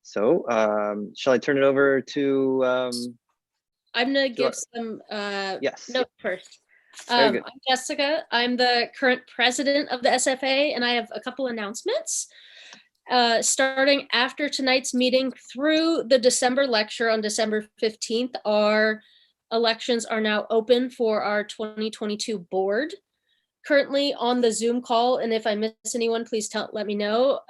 So shall I turn it over to? I'm going to give some yes. notes first. I'm Jessica. I'm the current president of the SFA, and I have a couple announcements. Starting after tonight's meeting through the December lecture on December 15th, our elections are now open for our 2022 board. Currently on the Zoom call, and if I miss anyone, please let me know.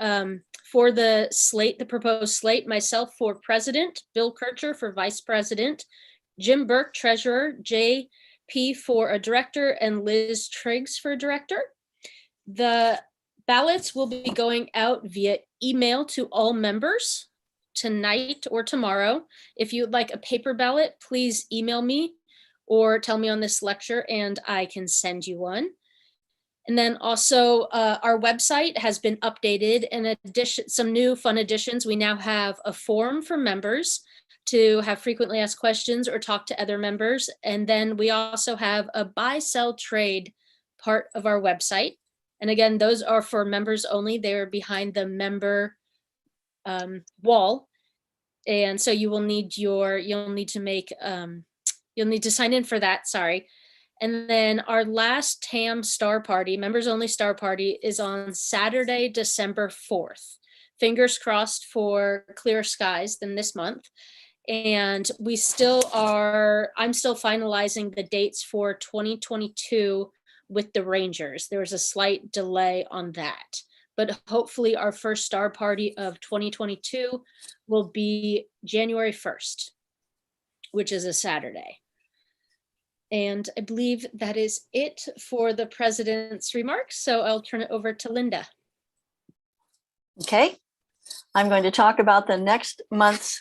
For the slate, the proposed slate, myself for president, Bill Kircher for vice president, Jim Burke, treasurer, JP for a director, and Liz Triggs for a director. The ballots will be going out via email to all members tonight or tomorrow. If you would like a paper ballot, please email me or tell me on this lecture and I can send you one. And then also our website has been updated. In addition, some new fun additions. We now have a forum for members to have frequently asked questions or talk to other members. And then we also have a buy, sell, trade part of our website. And again, those are for members only. They're behind the member wall. And so you will need you'll need to sign in for that, sorry. And then our last TAM star party, members only star party, is on Saturday, December 4th. Fingers crossed for clear skies than this month. And I'm still finalizing the dates for 2022 with the Rangers. There was a slight delay on that, but hopefully our first star party of 2022 will be January 1st, which is a Saturday. And I believe that is it for the president's remarks. So I'll turn it over to Linda. Okay, I'm going to talk about the next month's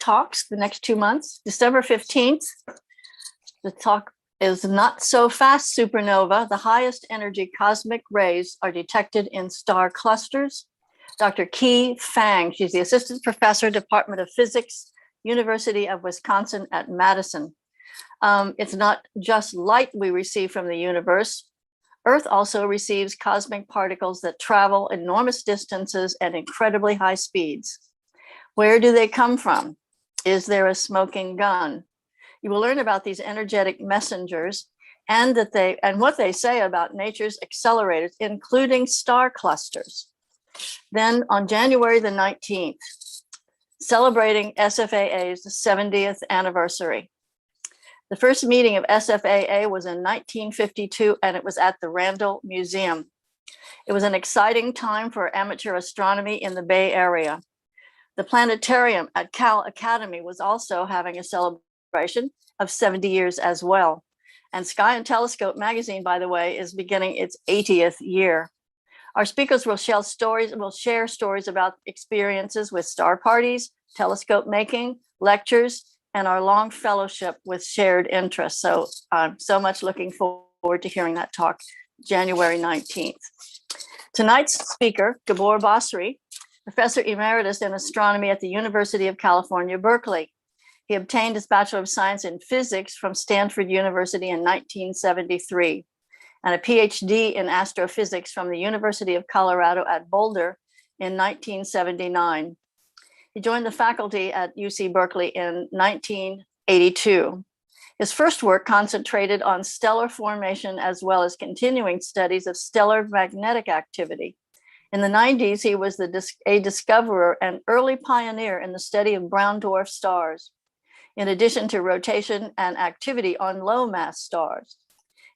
talks, the next 2 months. December 15th, the talk is Not So Fast Supernova. The highest energy cosmic rays are detected in star clusters. Dr. Qi Fang, she's the assistant professor, Department of Physics, University of Wisconsin at Madison. It's not just light we receive from the universe. Earth also receives cosmic particles that travel enormous distances at incredibly high speeds. Where do they come from? Is there a smoking gun? You will learn about these energetic messengers and what they say about nature's accelerators, including star clusters. Then on January the 19th, celebrating SFAA's 70th anniversary. The first meeting of SFAA was in 1952, and it was at the Randall Museum. It was an exciting time for amateur astronomy in the Bay Area. The planetarium at Cal Academy was also having a celebration of 70 years as well. And Sky and Telescope magazine, by the way, is beginning its 80th year. Our speakers will share stories about experiences with star parties, telescope making, lectures, and our long fellowship with shared interests. So I'm so much looking forward to hearing that talk January 19th. Tonight's speaker, Gibor Basri, Professor Emeritus in Astronomy at the University of California, Berkeley. He obtained his Bachelor of Science in Physics from Stanford University in 1973 and a PhD in Astrophysics from the University of Colorado at Boulder in 1979. He joined the faculty at UC Berkeley in 1982. His first work concentrated on stellar formation as well as continuing studies of stellar magnetic activity. In the 90s, he was a discoverer and early pioneer in the study of brown dwarf stars, in addition to rotation and activity on low mass stars.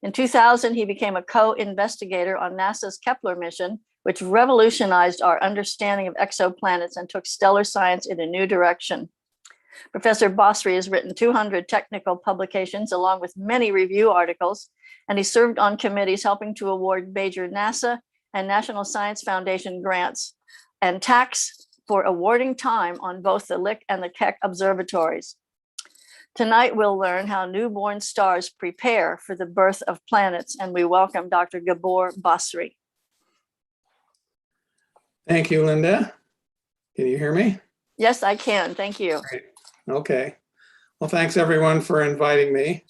In 2000, he became a co-investigator on NASA's Kepler mission, which revolutionized our understanding of exoplanets and took stellar science in a new direction. Professor Basri has written 200 technical publications along with many review articles, and he served on committees helping to award major NASA and National Science Foundation grants and tax for awarding time on both the Lick and the Keck observatories. Tonight, we'll learn how newborn stars prepare for the birth of planets, and we welcome Dr. Gibor Basri. Thank you, Linda. Can you hear me? Yes, I can. Thank you. Great. Okay. Well, thanks everyone for inviting me.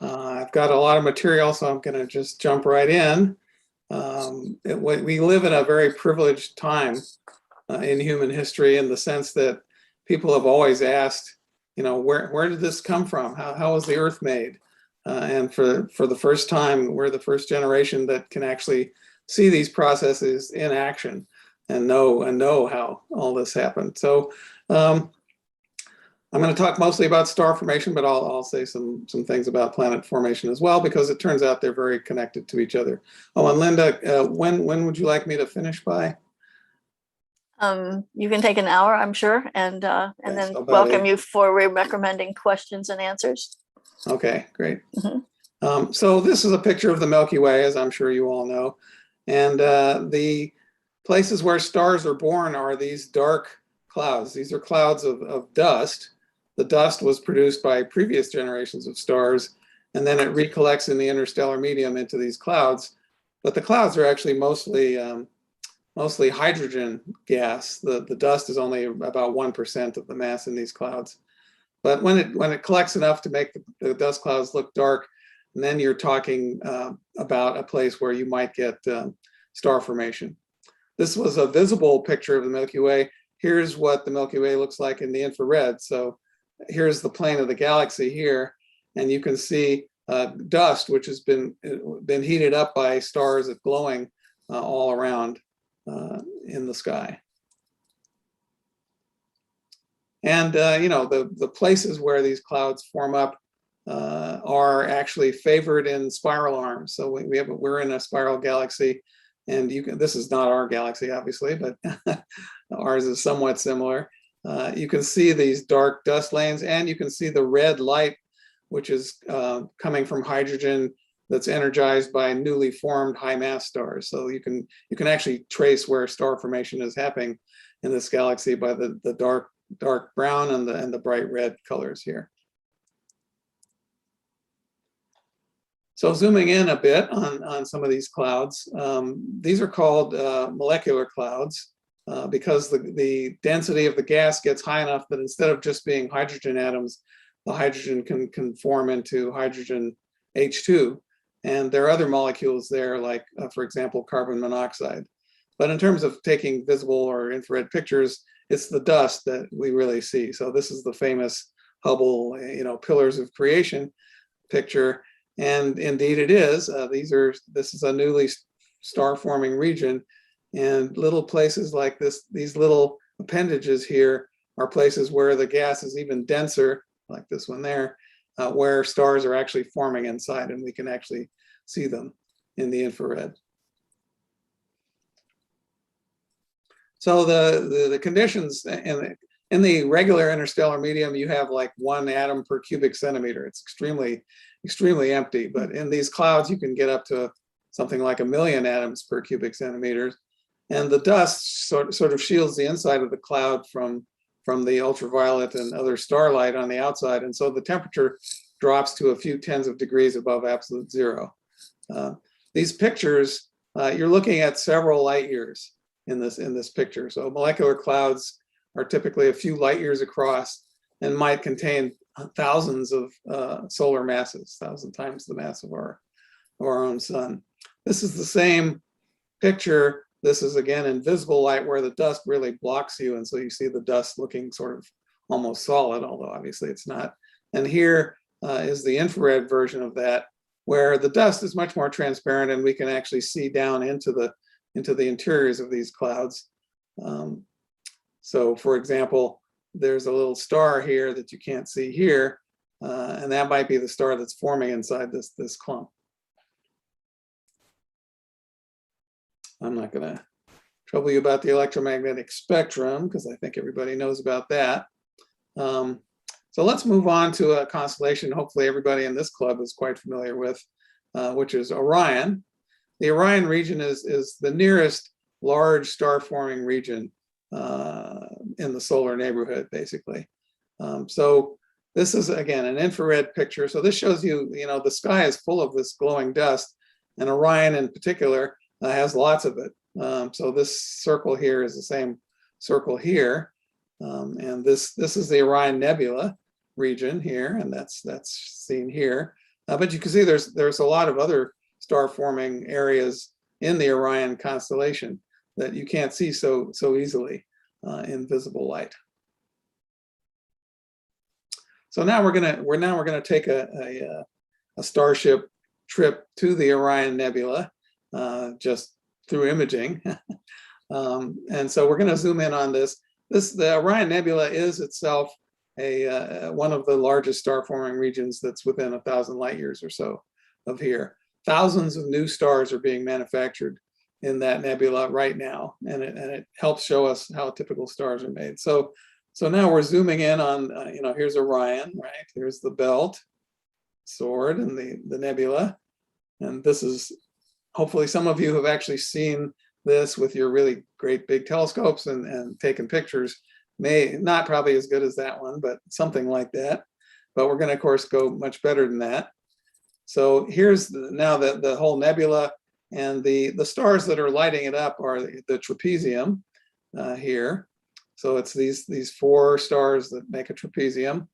I've got a lot of material, so I'm going to just jump right in. We live in a very privileged time in human history, in the sense that people have always asked, where did this come from? How was the Earth made? And for the first time, we're the first generation that can actually see these processes in action and know how all this happened. So I'm going to talk mostly about star formation, but I'll say some things about planet formation as well, because it turns out they're very connected to each other. Oh, and Linda, when would you like me to finish by? You can take an hour, I'm sure, and then so welcome you for recommending questions and answers. Okay, great. So this is a picture of the Milky Way, as I'm sure you all know. And the places where stars are born are these dark clouds. These are clouds of dust. The dust was produced by previous generations of stars, and then it recollects in the interstellar medium into these clouds. But the clouds are actually mostly hydrogen gas. The dust is only about 1% of the mass in these clouds. But when it collects enough to make the dust clouds look dark, and then you're talking about a place where you might get star formation. This was a visible picture of the Milky Way. Here's what the Milky Way looks like in the infrared. So here's the plane of the galaxy here, and you can see dust, which has been heated up by stars glowing all around in the sky. And the places where these clouds form up are actually favored in spiral arms. So we're in a spiral galaxy, and this is not our galaxy, obviously, but ours is somewhat similar. You can see these dark dust lanes, and you can see the red light, which is coming from hydrogen that's energized by newly formed high mass stars. So you can actually trace where star formation is happening in this galaxy by the dark brown and the bright red colors here. So zooming in a bit on some of these clouds, these are called molecular clouds because the density of the gas gets high enough that instead of just being hydrogen atoms, the hydrogen can form into hydrogen H2. And there are other molecules there, like, for example, carbon monoxide. But in terms of taking visible or infrared pictures, it's the dust that we really see. So this is the famous Hubble, pillars of creation picture. And indeed it is. This is a newly star-forming region. And little places like this, these little appendages here are places where the gas is even denser, like this one there, where stars are actually forming inside, and we can actually see them in the infrared. So the conditions in the regular interstellar medium, you have like 1 atom per cubic centimeter. It's extremely empty. But in these clouds, you can get up to something like 1 million atoms per cubic centimeter. And the dust sort of shields the inside of the cloud from the ultraviolet and other starlight on the outside. And so the temperature drops to a few tens of degrees above absolute zero. These pictures, you're looking at several light years in this picture. So molecular clouds are typically a few light years across and might contain thousands of solar masses, 1,000 times the mass of our own sun. This is the same picture. This is again in visible light where the dust really blocks you, and so you see the dust looking sort of almost solid, although obviously it's not. And here is the infrared version of that, where the dust is much more transparent and we can actually see down into the interiors of these clouds. So for example, there's a little star here that you can't see here, and that might be the star that's forming inside this clump. I'm not going to trouble you about the electromagnetic spectrum because I think everybody knows about that. So let's move on to a constellation hopefully everybody in this club is quite familiar with, which is Orion. The Orion region is the nearest large star-forming region in the solar neighborhood, basically. So this is, again, an infrared picture. So this shows you, the sky is full of this glowing dust, and Orion in particular has lots of it. So this circle here is the same circle here. And this is the Orion Nebula region here, and that's seen here. But you can see there's a lot of other star forming areas in the Orion constellation that you can't see so easily. in visible light. So now we're gonna take a starship trip to the Orion Nebula just through imaging. And so we're going to zoom in on this. The Orion Nebula is itself one of the largest star-forming regions that's within 1,000 light years or so of here. Thousands of new stars are being manufactured in that nebula right now, and it helps show us how typical stars are made. So now we're zooming in on, here's Orion, right? Here's the belt, sword, and the nebula. And this is, hopefully some of you have actually seen this with your really great big telescopes and taken pictures. Not probably as good as that one, but something like that. But we're going to, of course, go much better than that. So here's now the whole nebula, and the stars that are lighting it up are the trapezium here. So it's these 4 stars that make a trapezium.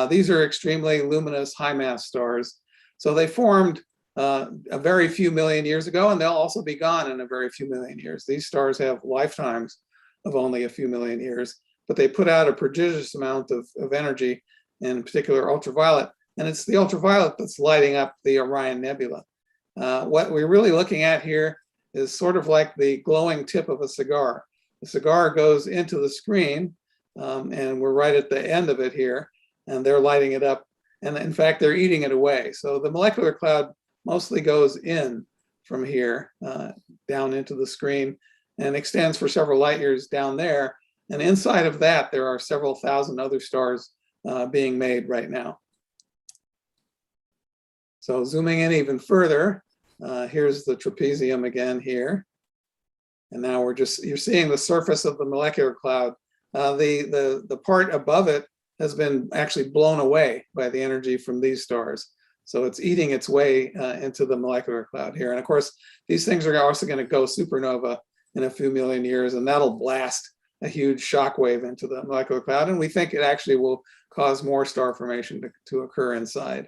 These are extremely luminous, high mass stars. So they formed a very few million years ago, and they'll also be gone in a very few million years. These stars have lifetimes of only a few million years, but they put out a prodigious amount of energy, in particular ultraviolet, and it's the ultraviolet that's lighting up the Orion Nebula. What we're really looking at here is sort of like the glowing tip of a cigar. The cigar goes into the screen, and we're right at the end of it here, and they're lighting it up, and in fact, they're eating it away. So the molecular cloud mostly goes in from here down into the screen and extends for several light years down there. And inside of that, there are several thousand other stars being made right now. So zooming in even further, here's the trapezium again here. And now you're seeing the surface of the molecular cloud. The part above it has been actually blown away by the energy from these stars. So it's eating its way into the molecular cloud here. And of course, these things are also going to go supernova in a few million years, and that'll blast a huge shock wave into the molecular cloud. And we think it actually will cause more star formation to occur inside.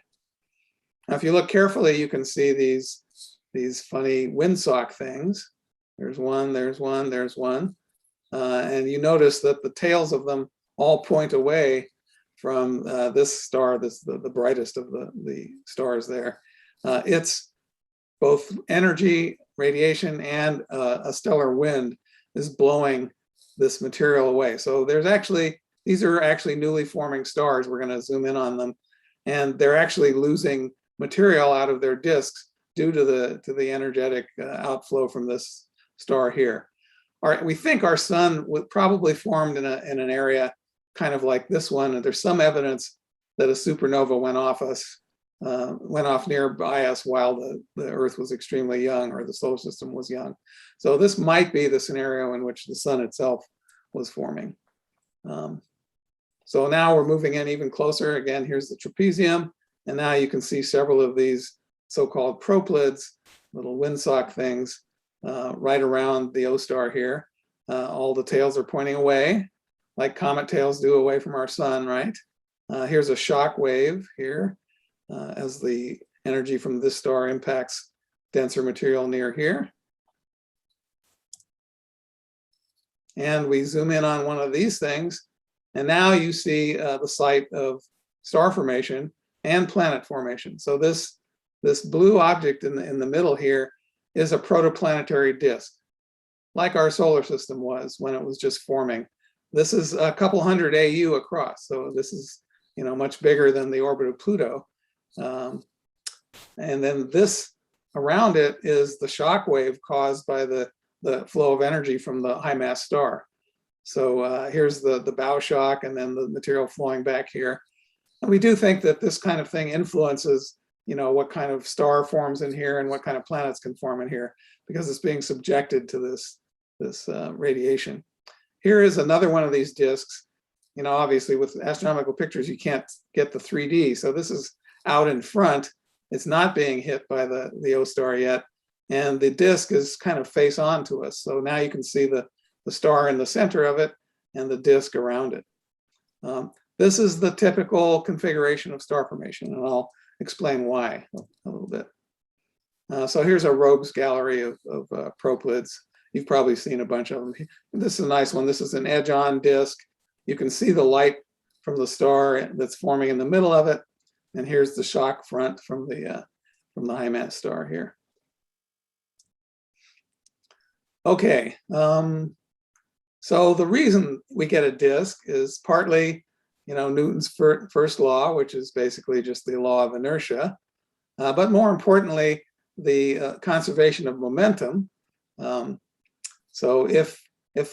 Now, if you look carefully, you can see these funny windsock things. There's one, there's one, there's one. And you notice that the tails of them all point away from this star, the brightest of the stars there. It's both energy, radiation, and a stellar wind is blowing this material away. So these are actually newly forming stars. We're going to zoom in on them, and they're actually losing material out of their disks due to the energetic outflow from this star here. We think our sun probably formed in an area kind of like this one, and there's some evidence that a supernova went off nearby us while the Earth was extremely young, or the solar system was young. So this might be the scenario in which the sun itself was forming. So now we're moving in even closer. Again, here's the trapezium, and now you can see several of these so-called proplyds, little windsock things, right around the O star here. All the tails are pointing away, like comet tails do away from our sun, right? Here's a shock wave here as the energy from this star impacts denser material near here. And we zoom in on one of these things, and now you see the site of star formation and planet formation. So this blue object in the middle here is a protoplanetary disk, like our solar system was when it was just forming. This is a couple hundred AU across, so this is much bigger than the orbit of Pluto. And then this around it is the shock wave caused by the flow of energy from the high mass star. So here's the bow shock, and then the material flowing back here. And we do think that this kind of thing influences what kind of star forms in here and what kind of planets can form in here, because it's being subjected to this radiation. Here is another one of these disks. Obviously with astronomical pictures, you can't get the 3D. So this is out in front. It's not being hit by the O star yet. And the disk is kind of face on to us. So now you can see the star in the center of it and the disk around it. This is the typical configuration of star formation, and I'll explain why a little bit. So here's a rogues gallery of proplyds. You've probably seen a bunch of them. This is a nice one. This is an edge-on disk. You can see the light from the star that's forming in the middle of it. And here's the shock front from the high mass star here. Okay, so the reason we get a disk is partly, Newton's first law, which is basically just the law of inertia, but more importantly, the conservation of momentum. So if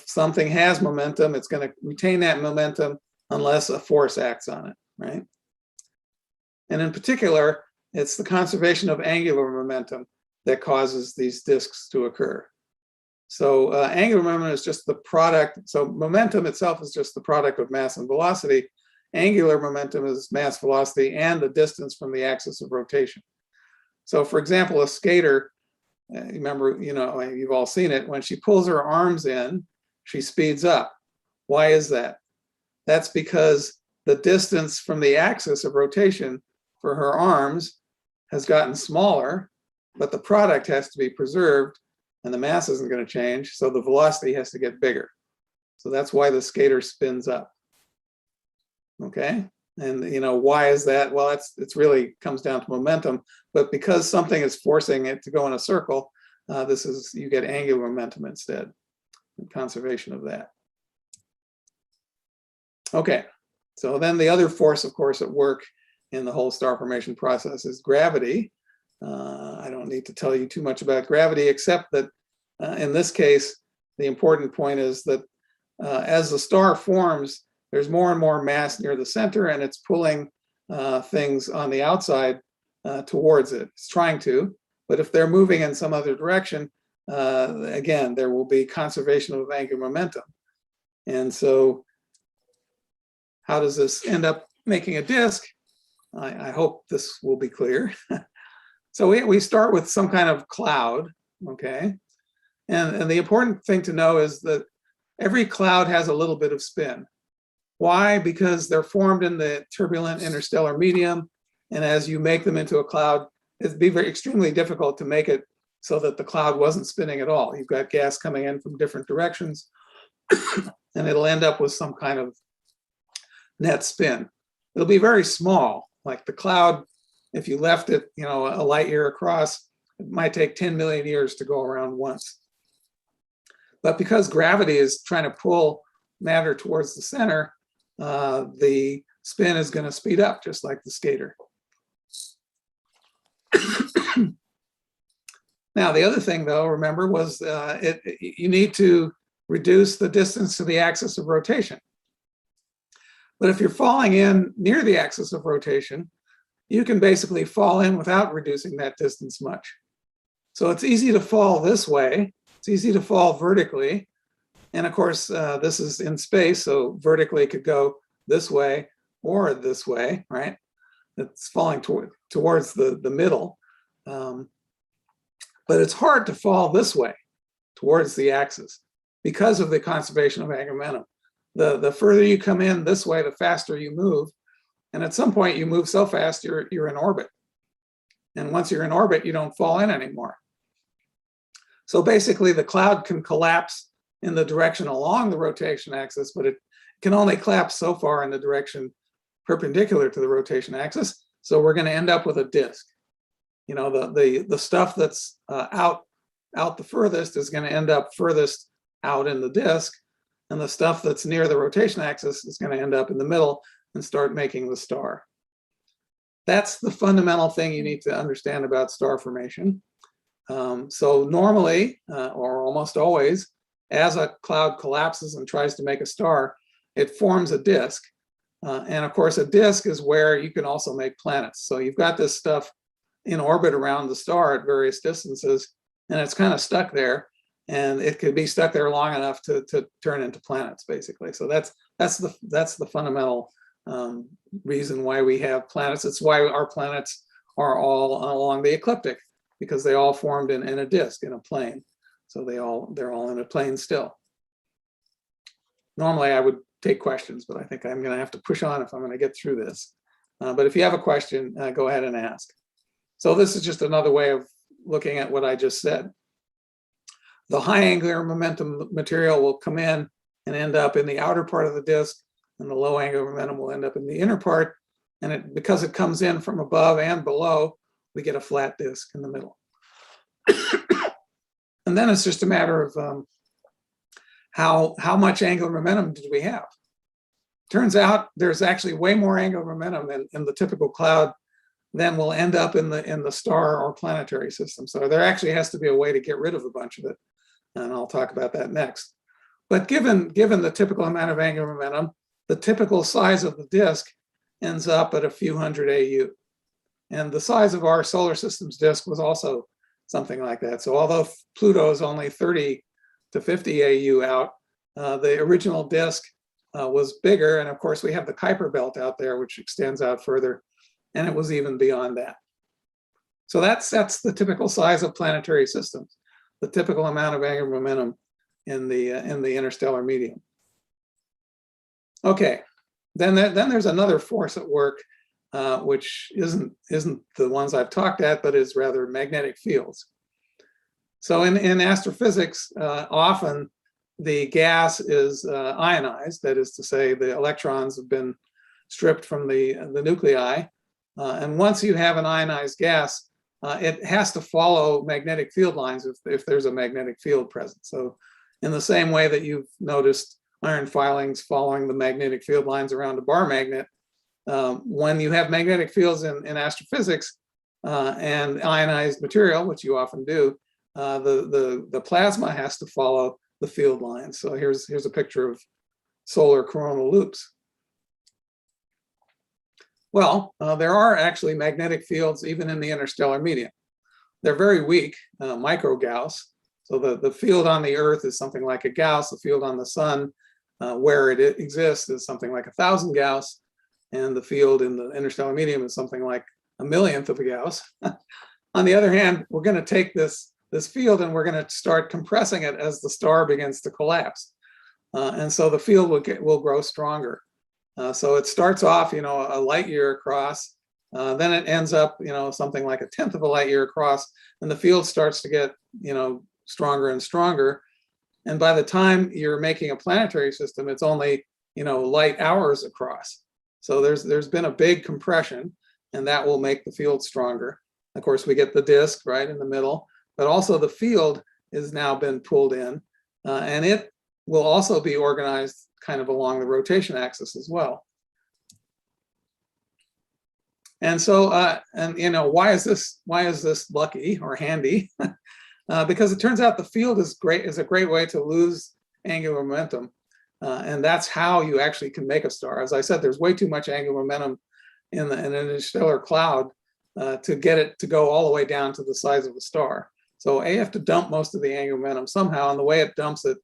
something has momentum, it's going to retain that momentum unless a force acts on it, right? And in particular, it's the conservation of angular momentum that causes these disks to occur. So angular momentum is just the product. So momentum itself is just the product of mass and velocity. Angular momentum is mass, velocity, and the distance from the axis of rotation. So for example, a skater, remember, you've all seen it, when she pulls her arms in, she speeds up. Why is that? That's because the distance from the axis of rotation for her arms has gotten smaller, but the product has to be preserved and the mass isn't going to change, so the velocity has to get bigger. So that's why the skater spins up. Okay, and why is that? Well, it's really comes down to momentum, but because something is forcing it to go in a circle, you get angular momentum instead, conservation of that. Okay, so then the other force, of course, at work in the whole star formation process is gravity. I don't need to tell you too much about gravity, except that in this case, the important point is that as the star forms, there's more and more mass near the center, and it's pulling things on the outside towards it. It's trying to, but if they're moving in some other direction, again, there will be conservation of angular momentum. And so how does this end up making a disk? I hope this will be clear. So we start with some kind of cloud, okay? And the important thing to know is that every cloud has a little bit of spin. Why? Because they're formed in the turbulent interstellar medium, and as you make them into a cloud, it'd be extremely difficult to make it so that the cloud wasn't spinning at all. You've got gas coming in from different directions, and it'll end up with some kind of net spin. It'll be very small, like the cloud, if you left it, a light year across, it might take 10 million years to go around once. But because gravity is trying to pull matter towards the center, the spin is going to speed up, just like the skater. Now, the other thing, though, remember, was you need to reduce the distance to the axis of rotation. But if you're falling in near the axis of rotation, you can basically fall in without reducing that distance much. So it's easy to fall this way. It's easy to fall vertically. And of course, this is in space, so vertically could go this way or this way, right? It's falling towards the middle. But it's hard to fall this way towards the axis because of the conservation of angular momentum. The further you come in this way, the faster you move. And at some point you move so fast, you're in orbit. And once you're in orbit, you don't fall in anymore. So basically the cloud can collapse in the direction along the rotation axis, but it can only collapse so far in the direction perpendicular to the rotation axis. So we're going to end up with a disk. The stuff that's out the furthest is going to end up furthest out in the disk, and the stuff that's near the rotation axis is going to end up in the middle and start making the star. That's the fundamental thing you need to understand about star formation. So normally, or almost always, as a cloud collapses and tries to make a star, it forms a disk. And of course, a disk is where you can also make planets. So you've got this stuff in orbit around the star at various distances, and it's kind of stuck there. And it could be stuck there long enough to turn into planets, basically. So that's the fundamental reason why we have planets. It's why our planets are all along the ecliptic, because they all formed in a disk, in a plane. So they're all in a plane still. Normally I would take questions, but I think I'm going to have to push on if I'm going to get through this. But if you have a question, go ahead and ask. So this is just another way of looking at what I just said. the high angular momentum material will come in and end up in the outer part of the disk, and the low angular momentum will end up in the inner part. And because it comes in from above and below, we get a flat disk in the middle. And then it's just a matter of how much angular momentum did we have? Turns out there's actually way more angular momentum in the typical cloud than will end up in the star or planetary system. So there actually has to be a way to get rid of a bunch of it. And I'll talk about that next. But given the typical amount of angular momentum, the typical size of the disk ends up at a few hundred AU. And the size of our solar system's disk was also something like that. So although Pluto is only 30 to 50 AU out, the original disk was bigger. And of course, we have the Kuiper belt out there, which extends out further. And it was even beyond that. So that's the typical size of planetary systems, the typical amount of angular momentum in the interstellar medium. Okay, then there's another force at work, which isn't the ones I've talked at, but is rather magnetic fields. So in astrophysics, often the gas is ionized. That is to say, the electrons have been stripped from the nuclei. And once you have an ionized gas, it has to follow magnetic field lines if there's a magnetic field present. So in the same way that you've noticed iron filings following the magnetic field lines around a bar magnet, when you have magnetic fields in astrophysics and ionized material, which you often do, the plasma has to follow the field lines. So here's a picture of solar coronal loops. Well, there are actually magnetic fields even in the interstellar medium. They're very weak, micro Gauss. So the field on the Earth is something like a Gauss. The field on the sun, where it exists, is something like 1,000 Gauss. And the field in the interstellar medium is something like a millionth of a Gauss. On the other hand, we're going to take this field and we're going to start compressing it as the star begins to collapse. And so the field will grow stronger. So it starts off, a light year across, then it ends up, something like 1/10 of a light year across, and the field starts to get, stronger and stronger. And by the time you're making a planetary system, it's only, light hours across. So there's been a big compression, and that will make the field stronger. Of course, we get the disk right in the middle, but also the field has now been pulled in, and it will also be organized kind of along the rotation axis as well. And so, why is this lucky or handy? Because it turns out the field is a great way to lose angular momentum. And that's how you actually can make a star. As I said, there's way too much angular momentum in an interstellar cloud to get it to go all the way down to the size of a star. So you have to dump most of the angular momentum somehow, and the way it dumps it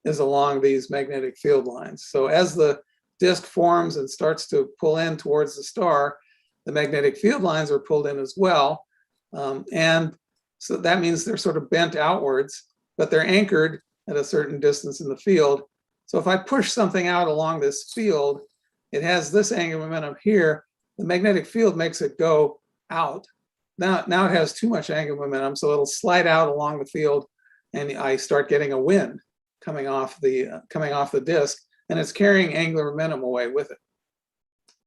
is along these magnetic field lines. So as the disk forms and starts to pull in towards the star, the magnetic field lines are pulled in as well. And so that means they're sort of bent outwards, but they're anchored at a certain distance in the field. So if I push something out along this field, it has this angular momentum here. The magnetic field makes it go out. Now it has too much angular momentum, so it'll slide out along the field, and I start getting a wind coming off the disk, and it's carrying angular momentum away with it.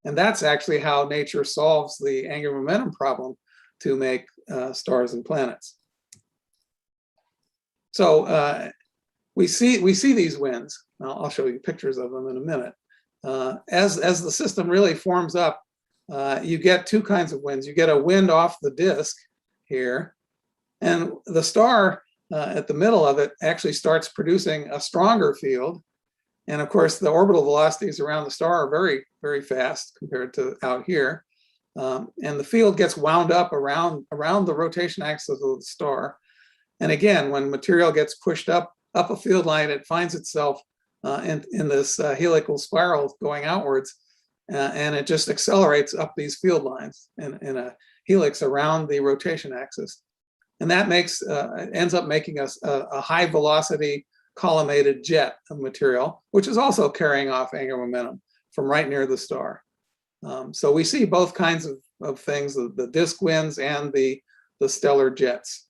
And that's actually how nature solves the angular momentum problem to make stars and planets. So we see these winds. I'll show you pictures of them in a minute. As the system really forms up, you get two kinds of winds. You get a wind off the disk here, and the star at the middle of it actually starts producing a stronger field. And of course, the orbital velocities around the star are very, very fast compared to out here. And the field gets wound up around the rotation axis of the star. And again, when material gets pushed up a field line, it finds itself in this helical spiral going outwards, and it just accelerates up these field lines in a helix around the rotation axis. And that ends up making us a high velocity collimated jet of material, which is also carrying off angular momentum from right near the star. So we see both kinds of things, the disk winds and the stellar jets.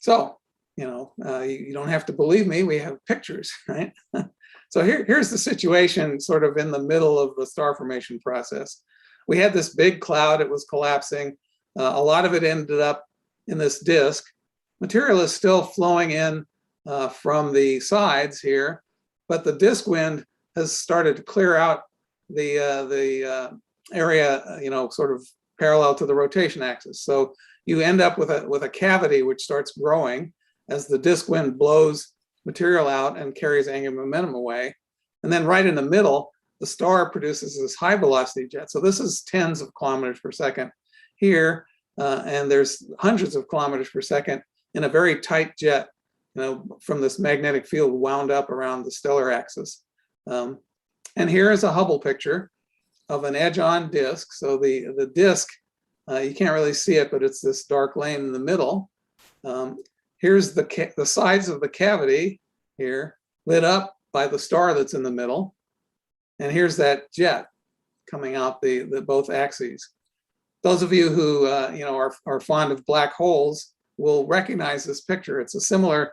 So, you don't have to believe me, we have pictures, right? So here's the situation sort of in the middle of the star formation process. We had this big cloud, it was collapsing. A lot of it ended up in this disk. Material is still flowing in from the sides here, but the disk wind has started to clear out the area, sort of parallel to the rotation axis. So you end up with a cavity which starts growing as the disk wind blows material out and carries angular momentum away. And then right in the middle, the star produces this high velocity jet. So this is tens of kilometers per second here, and there's hundreds of kilometers per second in a very tight jet, from this magnetic field wound up around the stellar axis. And here is a Hubble picture of an edge-on disk. So the disk, you can't really see it, but it's this dark lane in the middle. Here's the sides of the cavity here, lit up by the star that's in the middle. And here's that jet coming out the both axes. Those of you who are fond of black holes will recognize this picture. It's a similar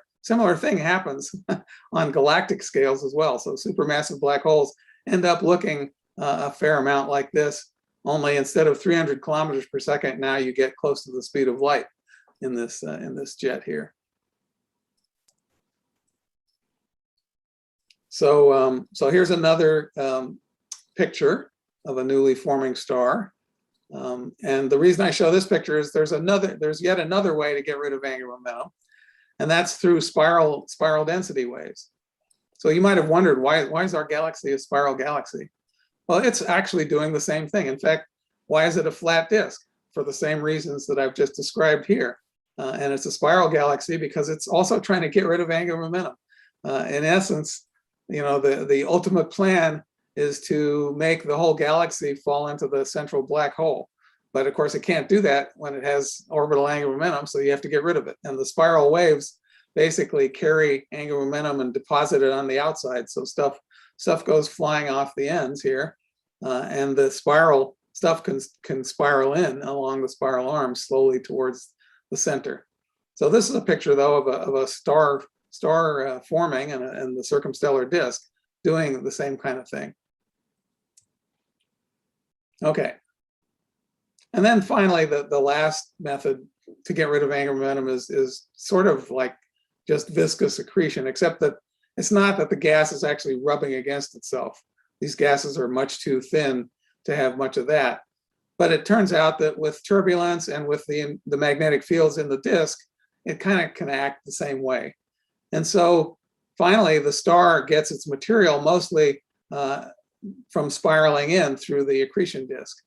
thing happens on galactic scales as well. So supermassive black holes end up looking a fair amount like this, only instead of 300 kilometers per second, now you get close to the speed of light in this jet here. So here's another picture of a newly forming star. And the reason I show this picture is there's yet another way to get rid of angular momentum, and that's through spiral density waves. So you might have wondered, why is our galaxy a spiral galaxy? Well, it's actually doing the same thing. In fact, why is it a flat disk? For the same reasons that I've just described here. And it's a spiral galaxy because it's also trying to get rid of angular momentum. In essence, the ultimate plan is to make the whole galaxy fall into the central black hole. But of course, it can't do that when it has orbital angular momentum, so you have to get rid of it. And the spiral waves basically carry angular momentum and deposit it on the outside. So stuff goes flying off the ends here, and the spiral stuff can spiral in along the spiral arms slowly towards the center. So this is a picture, though, of a star forming and the circumstellar disk doing the same kind of thing. Okay. And then finally, the last method to get rid of angular momentum is sort of like just viscous accretion, except that it's not that the gas is actually rubbing against itself. These gases are much too thin to have much of that. But it turns out that with turbulence and with the magnetic fields in the disk, it kind of can act the same way. And so finally, the star gets its material mostly from spiraling in through the accretion disk.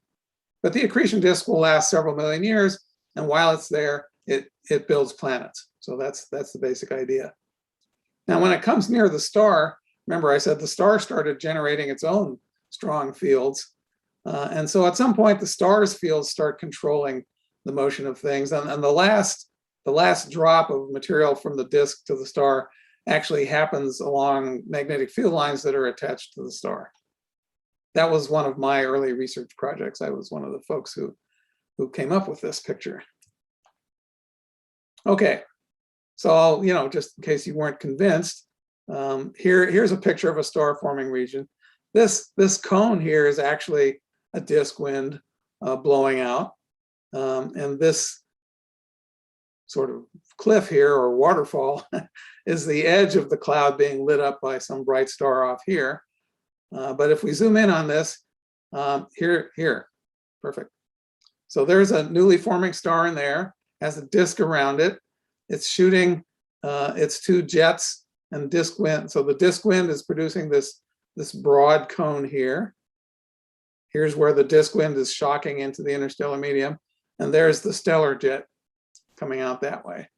But the accretion disk will last several million years, and while it's there, it builds planets. So that's the basic idea. Now, when it comes near the star, remember I said the star started generating its own strong fields. And so at some point, the star's fields start controlling the motion of things. And the last drop of material from the disk to the star actually happens along magnetic field lines that are attached to the star. That was one of my early research projects. I was one of the folks who came up with this picture. Okay, so just in case you weren't convinced, here's a picture of a star forming region. This cone here is actually a disk wind blowing out, and this sort of cliff here or waterfall is the edge of the cloud being lit up by some bright star off here. But if we zoom in on this, here, perfect. So there's a newly forming star in there, has a disk around it. It's shooting its two jets and disk wind. So the disk wind is producing this broad cone here. Here's where the disk wind is shocking into the interstellar medium. And there's the stellar jet coming out that way.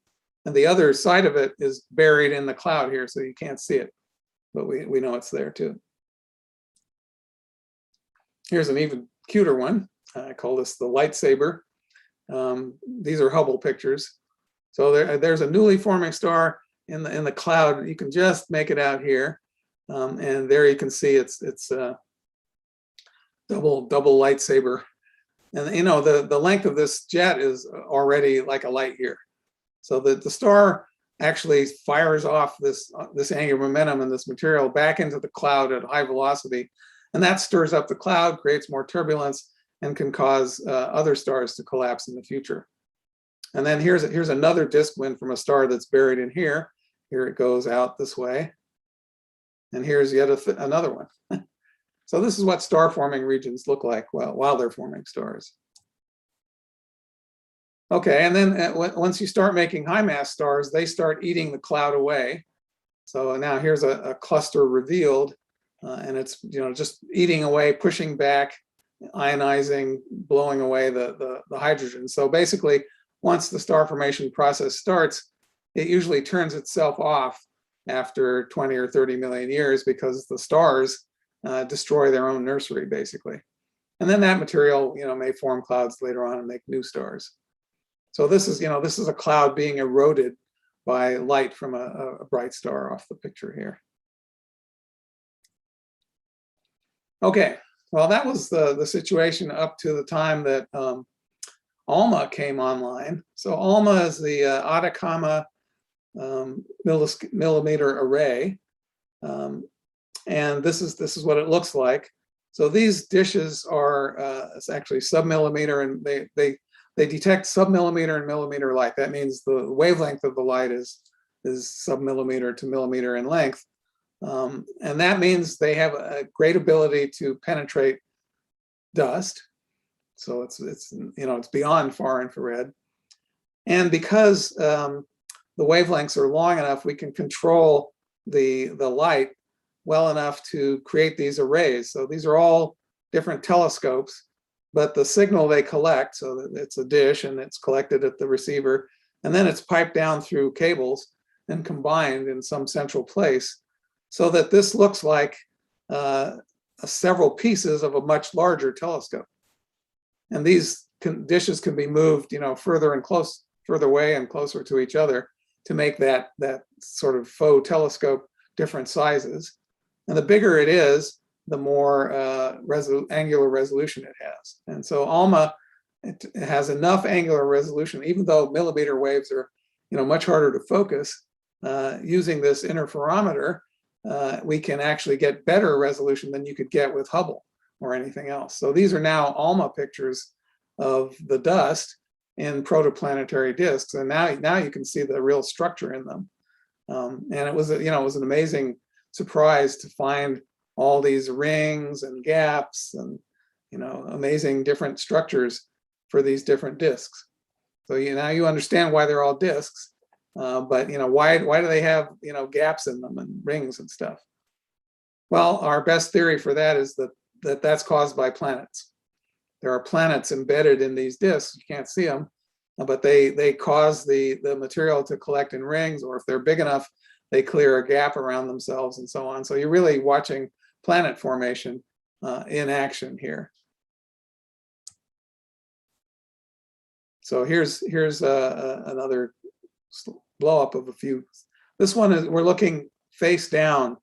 And the other side of it is buried in the cloud here, so you can't see it. But we know it's there too. Here's an even cuter one. I call this the Lightsaber. These are Hubble pictures. So there's a newly forming star in the cloud. You can just make it out here, and there you can see it's double lightsaber. And the length of this jet is already like a light year. So that the star actually fires off this angular momentum and this material back into the cloud at high velocity. And that stirs up the cloud, creates more turbulence, and can cause other stars to collapse in the future. And then here's another disk wind from a star that's buried in here. Here it goes out this way. And here's yet another one. So this is what star forming regions look like while they're forming stars. Okay, and then once you start making high mass stars, they start eating the cloud away. So now here's a cluster revealed, and it's just eating away, pushing back, ionizing, blowing away the hydrogen. So basically, once the star formation process starts, it usually turns itself off after 20 or 30 million years because the stars destroy their own nursery, basically. And then that material, may form clouds later on and make new stars. So this is a cloud being eroded by light from a bright star off the picture here. Okay, well, that was the situation up to the time that ALMA came online. So ALMA is the Atacama millimeter array. And this is what it looks like. So these dishes are it's actually submillimeter, and they detect submillimeter and millimeter light. That means the wavelength of the light is submillimeter to millimeter in length. And that means they have a great ability to penetrate dust. So it's beyond far infrared. And because the wavelengths are long enough, we can control the light well enough to create these arrays. So these are all different telescopes, but the signal they collect, so that it's a dish and it's collected at the receiver, and then it's piped down through cables and combined in some central place, so that this looks like several pieces of a much larger telescope. And these dishes can be moved, further away and closer to each other to make that sort of faux telescope different sizes. And the bigger it is, the more angular resolution it has. And so ALMA, it has enough angular resolution, even though millimeter waves are much harder to focus. Using this interferometer, we can actually get better resolution than you could get with Hubble or anything else. So these are now ALMA pictures of the dust in protoplanetary disks, and now you can see the real structure in them. And it was an amazing surprise to find all these rings and gaps and amazing different structures for these different disks. So now you understand why they're all disks, but why do they have gaps in them and rings and stuff? Well, our best theory for that is that's caused by planets. There are planets embedded in these disks. You can't see them, but they cause the material to collect in rings, or if they're big enough, they clear a gap around themselves and so on. So you're really watching planet formation in action here. So here's another blow up of a few. This one is, we're looking face down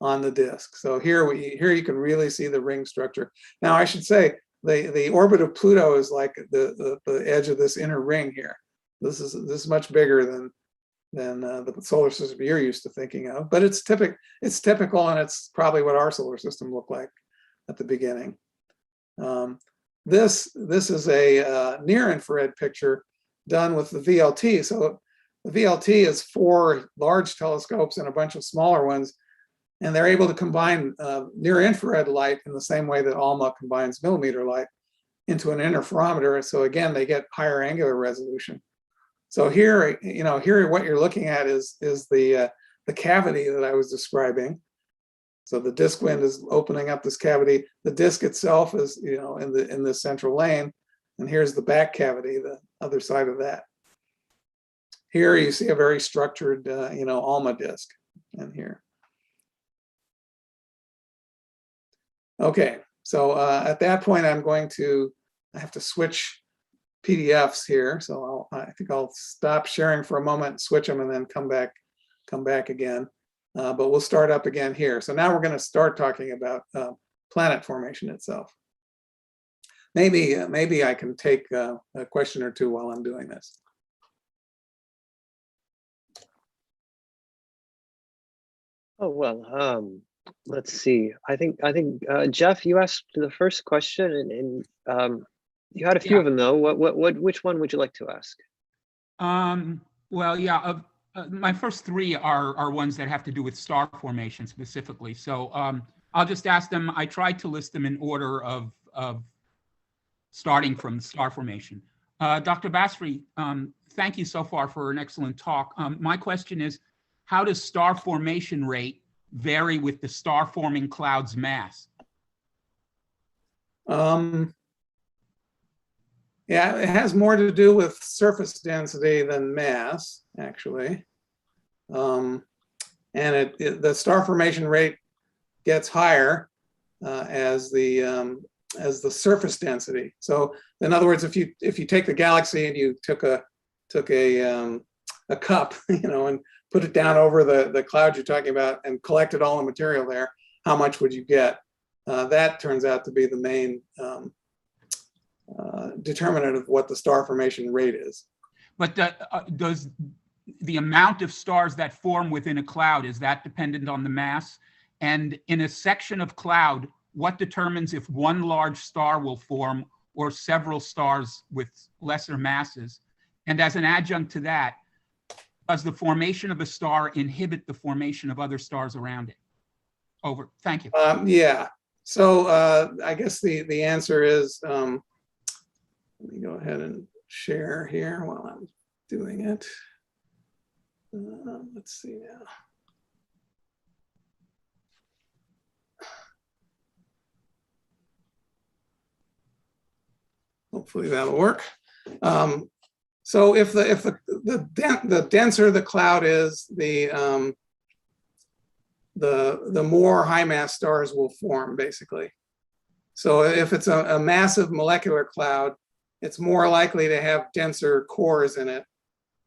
on the disk. So here you can really see the ring structure. Now I should say the orbit of Pluto is like the edge of this inner ring here. This is much bigger than the solar system you're used to thinking of, but it's typical, and it's probably what our solar system looked like at the beginning. This is a near infrared picture done with the VLT. So the VLT is 4 large telescopes and a bunch of smaller ones, and they're able to combine near infrared light in the same way that ALMA combines millimeter light into an interferometer. So again, they get higher angular resolution. So here what you're looking at is the cavity that I was describing. So the disk wind is opening up this cavity. The disk itself is in the central lane, and here's the back cavity, the other side of that. Here you see a very structured ALMA disk in here. Okay, so at that point I have to switch PDFs here. So I think I'll stop sharing for a moment, switch them, and then come back again. But we'll start up again here. So now we're going to start talking about planet formation itself. Maybe I can take a question or two while I'm doing this. Oh, well, let's see. I think Jeff, you asked the first question, and you had a few Yeah. of them though. Which one would you like to ask? Well, yeah, my first three are ones that have to do with star formation specifically. So I'll just ask them. I tried to list them in order of starting from star formation. Dr. Basri, thank you so far for an excellent talk. My question is, how does star formation rate vary with the star forming cloud's mass? Yeah, it has more to do with surface density than mass, actually. And the star formation rate gets higher as the surface density. So, in other words, if you take the galaxy and you took a cup, and put it down over the cloud you're talking about and collected all the material there, how much would you get? That turns out to be the main determinant of what the star formation rate is. But does the amount of stars that form within a cloud, is that dependent on the mass? And in a section of cloud, what determines if one large star will form or several stars with lesser masses? And as an adjunct to that, does the formation of a star inhibit the formation of other stars around it? Over. Thank you. Yeah. So I guess the answer is, let me go ahead and share here while I'm doing it. Let's see now. Hopefully that'll work. So if the denser the cloud is, the more high mass stars will form, basically. So if it's a massive molecular cloud, it's more likely to have denser cores in it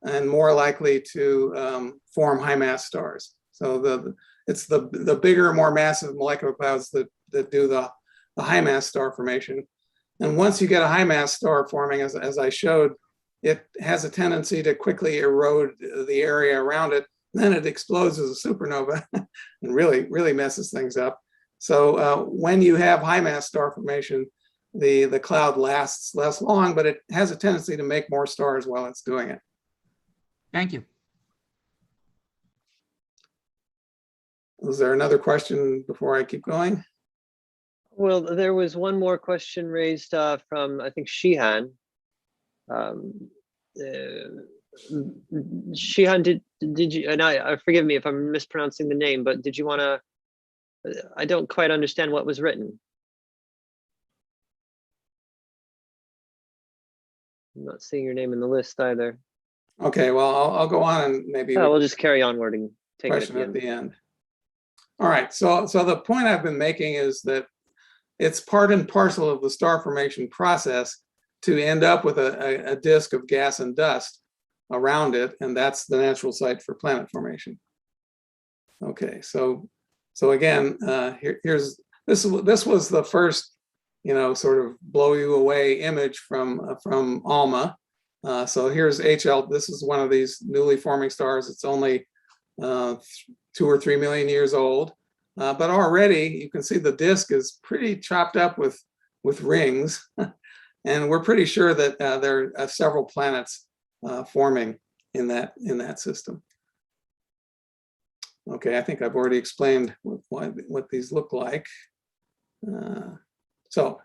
and more likely to form high mass stars. So it's the bigger, more massive molecular clouds that do the high mass star formation. And once you get a high mass star forming, as I showed, it has a tendency to quickly erode the area around it. Then it explodes as a supernova and really messes things up. So when you have high mass star formation, the cloud lasts less long, but it has a tendency to make more stars while it's doing it. Thank you. Is there another question before I keep going? Well, there was one more question raised from, I think, Shihan. Shihan, did you, and I forgive me if I'm mispronouncing the name, but did you want to, I don't quite understand what was written. I'm not seeing your name in the list either. Okay, well, I'll go on and maybe we'll just carry on wording. Take it at the end. All right, so the point I've been making is that it's part and parcel of the star formation process to end up with a disk of gas and dust around it, and that's the natural site for planet formation. Okay, so again, here's this was the first, sort of blow you away image from ALMA. So here's HL. This is one of these newly forming stars. It's only 2 or 3 million years old, but already you can see the disk is pretty chopped up with rings, and we're pretty sure that there are several planets forming in that system. Okay, I think I've already explained what these look like. So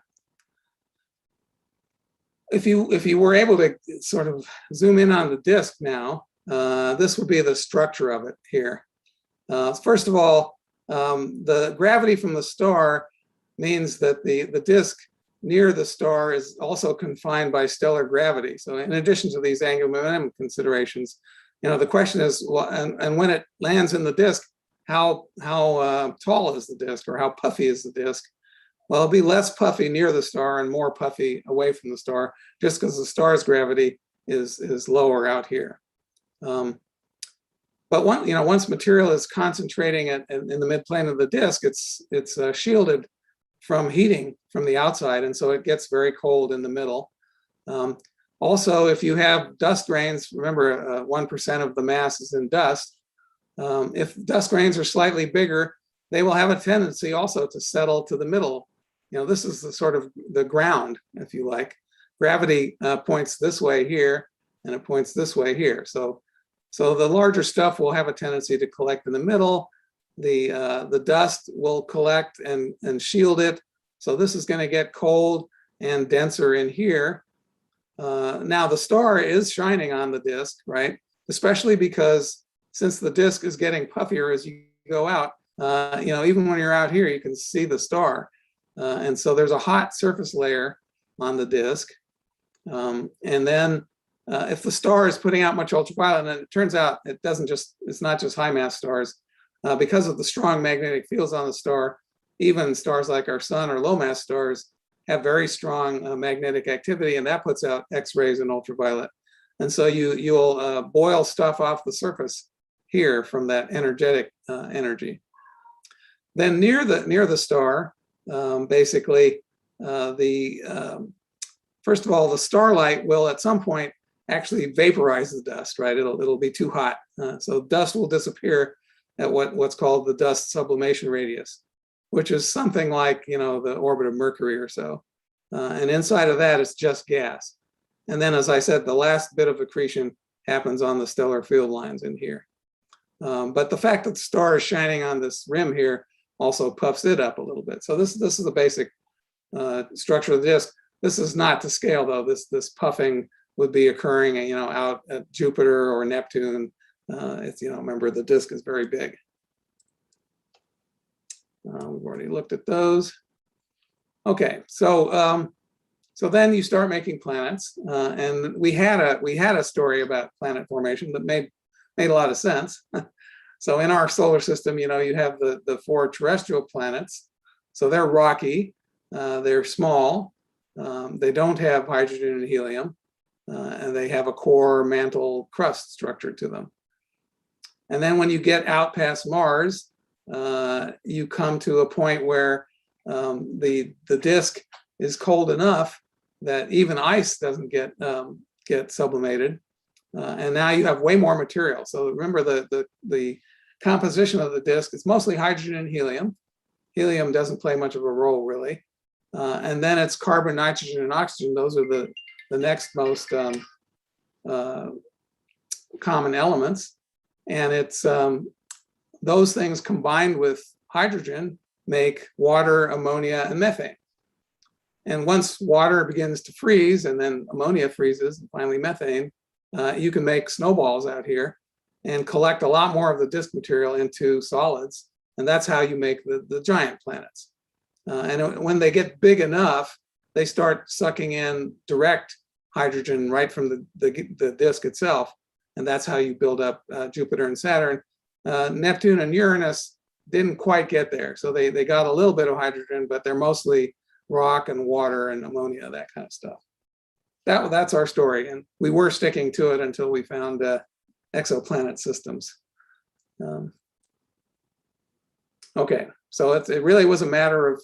if you were able to sort of zoom in on the disk now, this would be the structure of it here. First of all, the gravity from the star means that the disk near the star is also confined by stellar gravity. So in addition to these angular momentum considerations, the question is, well, and when it lands in the disk, how tall is the disk, or how puffy is the disk? Well, it'll be less puffy near the star and more puffy away from the star, just because the star's gravity is lower out here. But once material is concentrating in the midplane of the disk, it's shielded from heating from the outside, and so it gets very cold in the middle. Also, if you have dust rains, remember 1% of the mass is in dust. If dust grains are slightly bigger, they will have a tendency also to settle to the middle. This is the sort of the ground, if you like. Gravity points this way here, and it points this way here. So the larger stuff will have a tendency to collect in the middle. The dust will collect and shield it. So this is going to get cold and denser in here. Now the star is shining on the disk, right? Especially because since the disk is getting puffier as you go out, even when you're out here, you can see the star. And so there's a hot surface layer on the disk. And then if the star is putting out much ultraviolet, and it turns out it's not just high mass stars, because of the strong magnetic fields on the star, even stars like our sun or low mass stars have very strong magnetic activity, and that puts out X-rays and ultraviolet. And so you'll boil stuff off the surface here from that energetic energy. Then near the star, basically, first of all, the starlight will at some point actually vaporize the dust, right? It'll be too hot. So dust will disappear at what's called the dust sublimation radius, which is something like, the orbit of Mercury or so. And inside of that, it's just gas. And then, as I said, the last bit of accretion happens on the stellar field lines in here. But the fact that the star is shining on this rim here also puffs it up a little bit. So this is the basic structure of the disk. This is not to scale, though. This puffing would be occurring, out at Jupiter or Neptune. Remember, the disk is very big. We've already looked at those. Okay, so then you start making planets, and we had a story about planet formation that made a lot of sense. So in our solar system, you have the 4 terrestrial planets. So they're rocky, they're small, they don't have hydrogen and helium, and they have a core mantle crust structure to them. And then when you get out past Mars, you come to a point where the disk is cold enough that even ice doesn't get sublimated, and now you have way more material. So remember the composition of the disk is mostly hydrogen and helium. Helium doesn't play much of a role really, and then it's carbon, nitrogen, and oxygen. Those are the next most common elements, and it's those things combined with hydrogen make water, ammonia, and methane. And once water begins to freeze and then ammonia freezes and finally methane, you can make snowballs out here and collect a lot more of the disk material into solids. And that's how you make the giant planets. And when they get big enough, they start sucking in direct hydrogen right from the disk itself. And that's how you build up Jupiter and Saturn. Neptune and Uranus didn't quite get there. So they got a little bit of hydrogen, but they're mostly rock and water and ammonia, that kind of stuff. That's our story. And we were sticking to it until we found exoplanet systems. Okay, so it really was a matter of,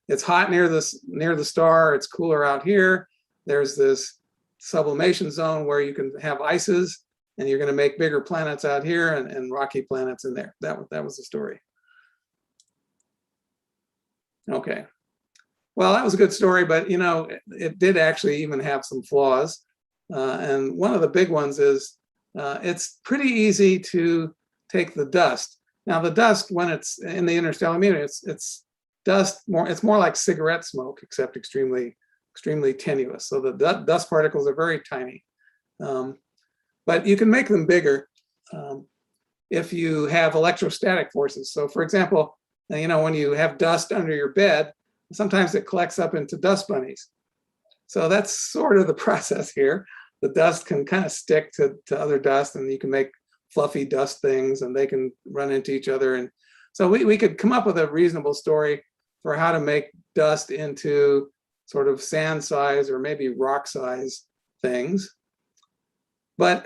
it's hot near the star, it's cooler out here. There's this sublimation zone where you can have ices, and you're going to make bigger planets out here and rocky planets in there. That was the story. Okay. Well, that was a good story, but it did actually even have some flaws. And one of the big ones is it's pretty easy to take the dust. Now, the dust, when it's in the interstellar medium, it's dust more. It's more like cigarette smoke, except extremely tenuous. So the dust particles are very tiny. But you can make them bigger if you have electrostatic forces. So, for example, when you have dust under your bed, sometimes it collects up into dust bunnies. So that's sort of the process here. The dust can kind of stick to other dust, and you can make fluffy dust things, and they can run into each other. And so we could come up with a reasonable story for how to make dust into sort of sand size or maybe rock size things. But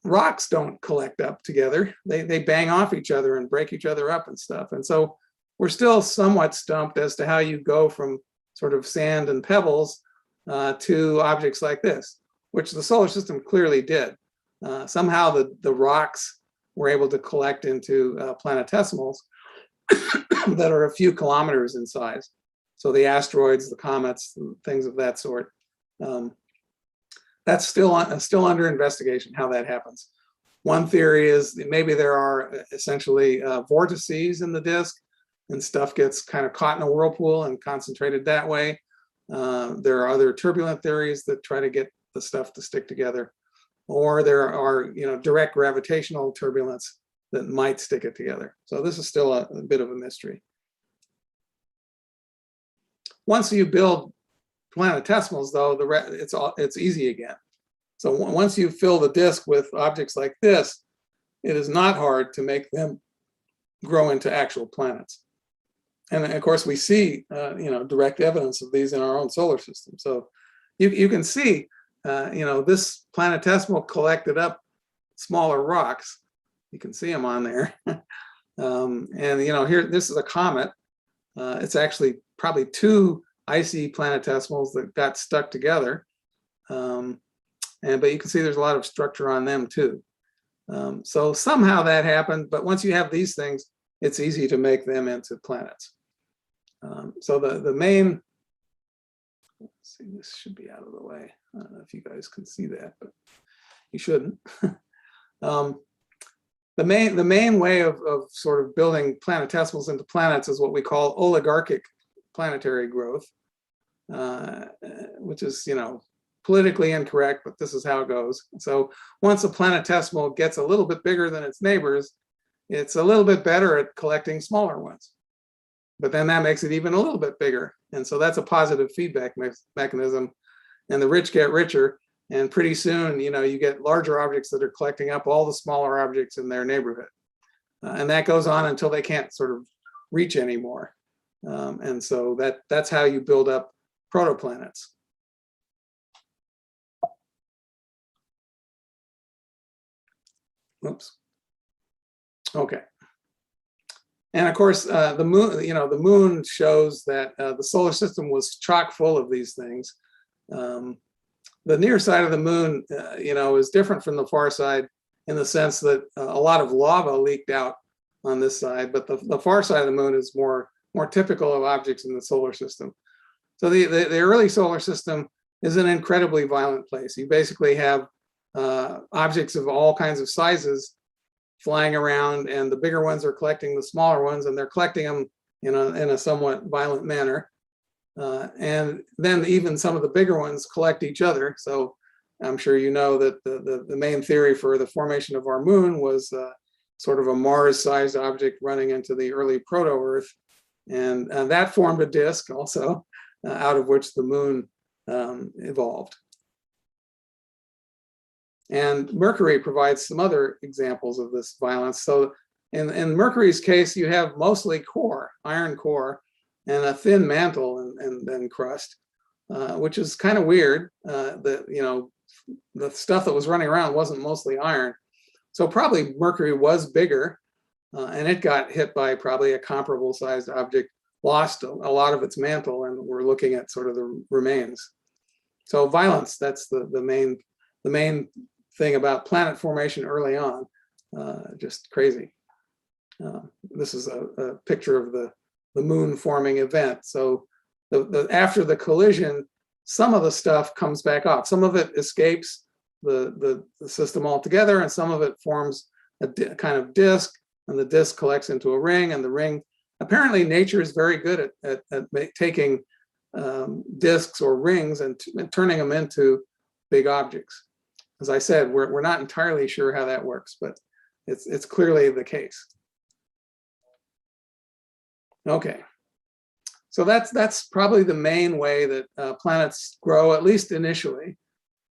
rocks don't collect up together. They bang off each other and break each other up and stuff. And so we're still somewhat stumped as to how you go from sort of sand and pebbles to objects like this, which the solar system clearly did. Somehow the rocks we're able to collect into planetesimals that are a few kilometers in size. So the asteroids, the comets, things of that sort. That's still under investigation, how that happens. One theory is that maybe there are essentially vortices in the disk, and stuff gets kind of caught in a whirlpool and concentrated that way. There are other turbulent theories that try to get the stuff to stick together, or there are direct gravitational turbulence that might stick it together. So this is still a bit of a mystery. Once you build planetesimals, though, it's easy again. So once you fill the disk with objects like this, it is not hard to make them grow into actual planets. And of course, we see direct evidence of these in our own solar system. So you can see this planetesimal collected up smaller rocks. You can see them on there. Here, this is a comet. It's actually probably two icy planetesimals that got stuck together. But you can see there's a lot of structure on them too. So somehow that happened, but once you have these things, it's easy to make them into planets. So the main, let's see, this should be out of the way. I don't know if you guys can see that, but you shouldn't. The main way of sort of building planetesimals into planets is what we call oligarchic planetary growth, which is, politically incorrect, but this is how it goes. So once a planetesimal gets a little bit bigger than its neighbors, it's a little bit better at collecting smaller ones. But then that makes it even a little bit bigger. And so that's a positive feedback mechanism. And the rich get richer. And pretty soon, you get larger objects that are collecting up all the smaller objects in their neighborhood. And that goes on until they can't sort of reach anymore. And so that's how you build up protoplanets. Oops. Okay. And of course, the moon, the moon shows that the solar system was chock full of these things. The near side of the moon, is different from the far side in the sense that a lot of lava leaked out on this side, but the far side of the moon is more typical of objects in the solar system. So the early solar system is an incredibly violent place. You basically have objects of all kinds of sizes flying around, and the bigger ones are collecting the smaller ones, and they're collecting them in a somewhat violent manner. And then even some of the bigger ones collect each other. So I'm sure you know that the main theory for the formation of our moon was sort of a Mars-sized object running into the early proto-Earth. And that formed a disk also, out of which the moon evolved. And Mercury provides some other examples of this violence. So in Mercury's case, you have mostly core, iron core, and a thin mantle and crust, which is kind of weird. The stuff that was running around wasn't mostly iron. So probably Mercury was bigger, and it got hit by probably a comparable sized object, lost a lot of its mantle, and we're looking at sort of the remains. So violence, that's the main thing about planet formation early on, just crazy. This is a picture of the moon forming event. So after the collision, some of the stuff comes back off. Some of it escapes the system altogether, and some of it forms a kind of disk, and the disk collects into a ring, and the ring, apparently nature is very good at taking disks or rings and turning them into big objects. As I said, we're not entirely sure how that works, but it's clearly the case. Okay, so that's probably the main way that planets grow, at least initially.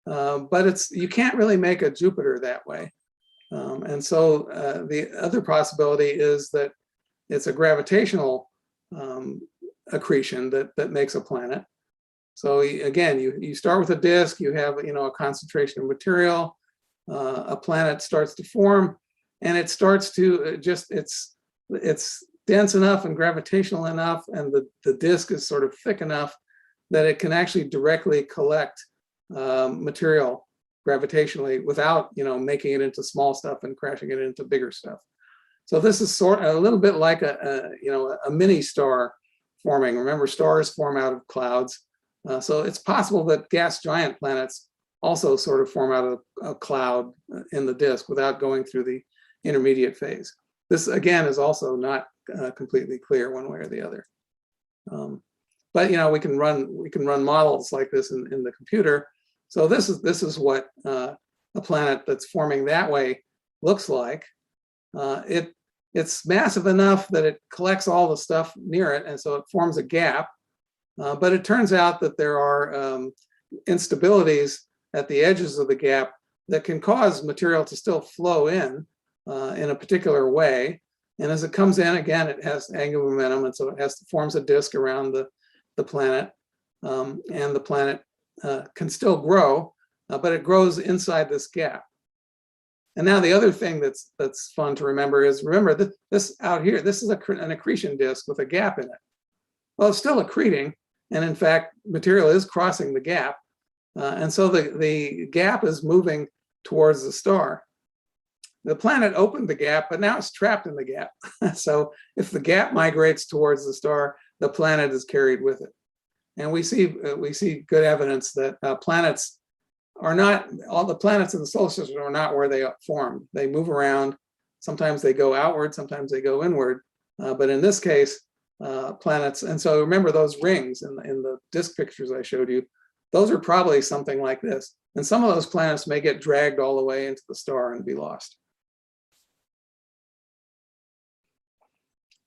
But you can't really make a Jupiter that way. And so the other possibility is that it's a gravitational accretion that makes a planet. So again, you start with a disk, you have a concentration of material, a planet starts to form, and it starts to it's dense enough and gravitational enough, and the disk is sort of thick enough that it can actually directly collect material gravitationally without, making it into small stuff and crashing it into bigger stuff. So this is sort of a little bit like a mini star forming. Remember, stars form out of clouds. So it's possible that gas giant planets also sort of form out of a cloud in the disk without going through the intermediate phase. This again is also not completely clear one way or the other. But we can run models like this in the computer. So this is what a planet that's forming that way looks like. It's massive enough that it collects all the stuff near it, and so it forms a gap. But it turns out that there are instabilities at the edges of the gap that can cause material to still flow in a particular way. And as it comes in, again, it has angular momentum, and so it forms a disk around the planet. And the planet can still grow, but it grows inside this gap. And now the other thing that's fun to remember is, this out here, this is an accretion disk with a gap in it. Well, it's still accreting, and in fact, material is crossing the gap. And so the gap is moving towards the star. The planet opened the gap, but now it's trapped in the gap. So if the gap migrates towards the star, the planet is carried with it. And we see good evidence that planets are not, all the planets in the solar system are not where they formed. They move around. Sometimes they go outward, sometimes they go inward. But in this case, planets, and so remember those rings in the disk pictures I showed you, those are probably something like this. And some of those planets may get dragged all the way into the star and be lost.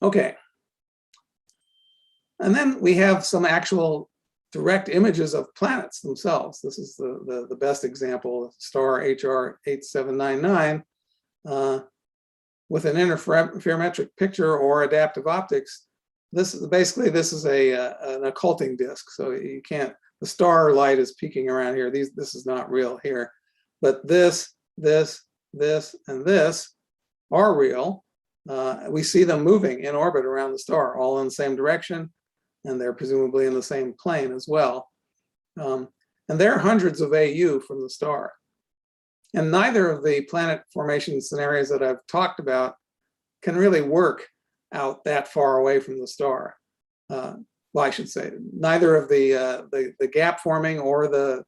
Okay. And then we have some actual direct images of planets themselves. This is the best example, star HR 8799, with an interferometric picture or adaptive optics. This is an occulting disk, so you can't. The star light is peeking around here. This is not real here, but this, and this are real. We see them moving in orbit around the star, all in the same direction, and they're presumably in the same plane as well. And they're hundreds of AU from the star. And neither of the planet formation scenarios that I've talked about can really work out that far away from the star. Well, I should say, neither of the gap forming or the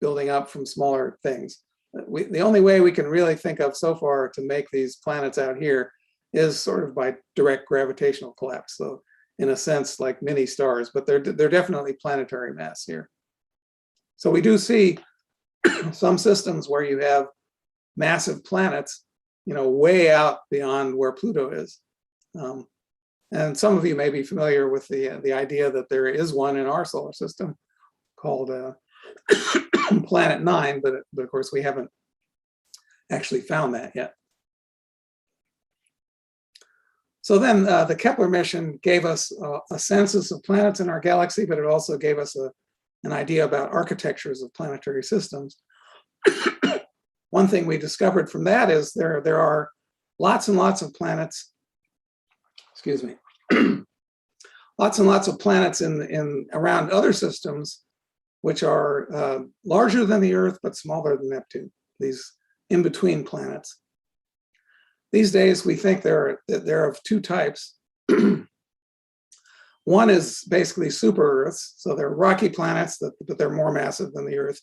building up from smaller things. The only way we can really think of so far to make these planets out here is sort of by direct gravitational collapse. So in a sense, like mini stars, but they're definitely planetary mass here. So we do see some systems where you have massive planets, way out beyond where Pluto is. And some of you may be familiar with the idea that there is one in our solar system called Planet 9, but of course we haven't actually found that yet. So then the Kepler mission gave us a census of planets in our galaxy, but it also gave us an idea about architectures of planetary systems. One thing we discovered from that is there are lots and lots of planets, excuse me, lots and lots of planets in around other systems, which are larger than the Earth, but smaller than Neptune, these in-between planets. These days, we think they're of two types. One is basically super Earths, so they're rocky planets, but they're more massive than the Earth,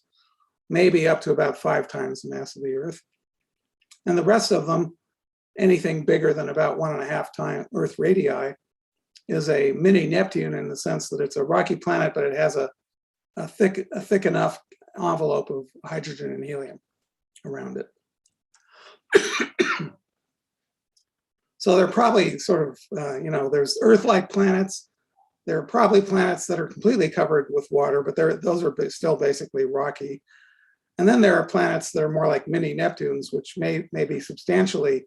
maybe up to about 5 times the mass of the Earth. And the rest of them, anything bigger than about 1.5 times Earth radii, is a mini Neptune in the sense that it's a rocky planet, but it has a thick enough envelope of hydrogen and helium around it. So they're probably sort of, there's Earth-like planets. There are probably planets that are completely covered with water, but those are still basically rocky. And then there are planets that are more like mini Neptunes, which may be substantially,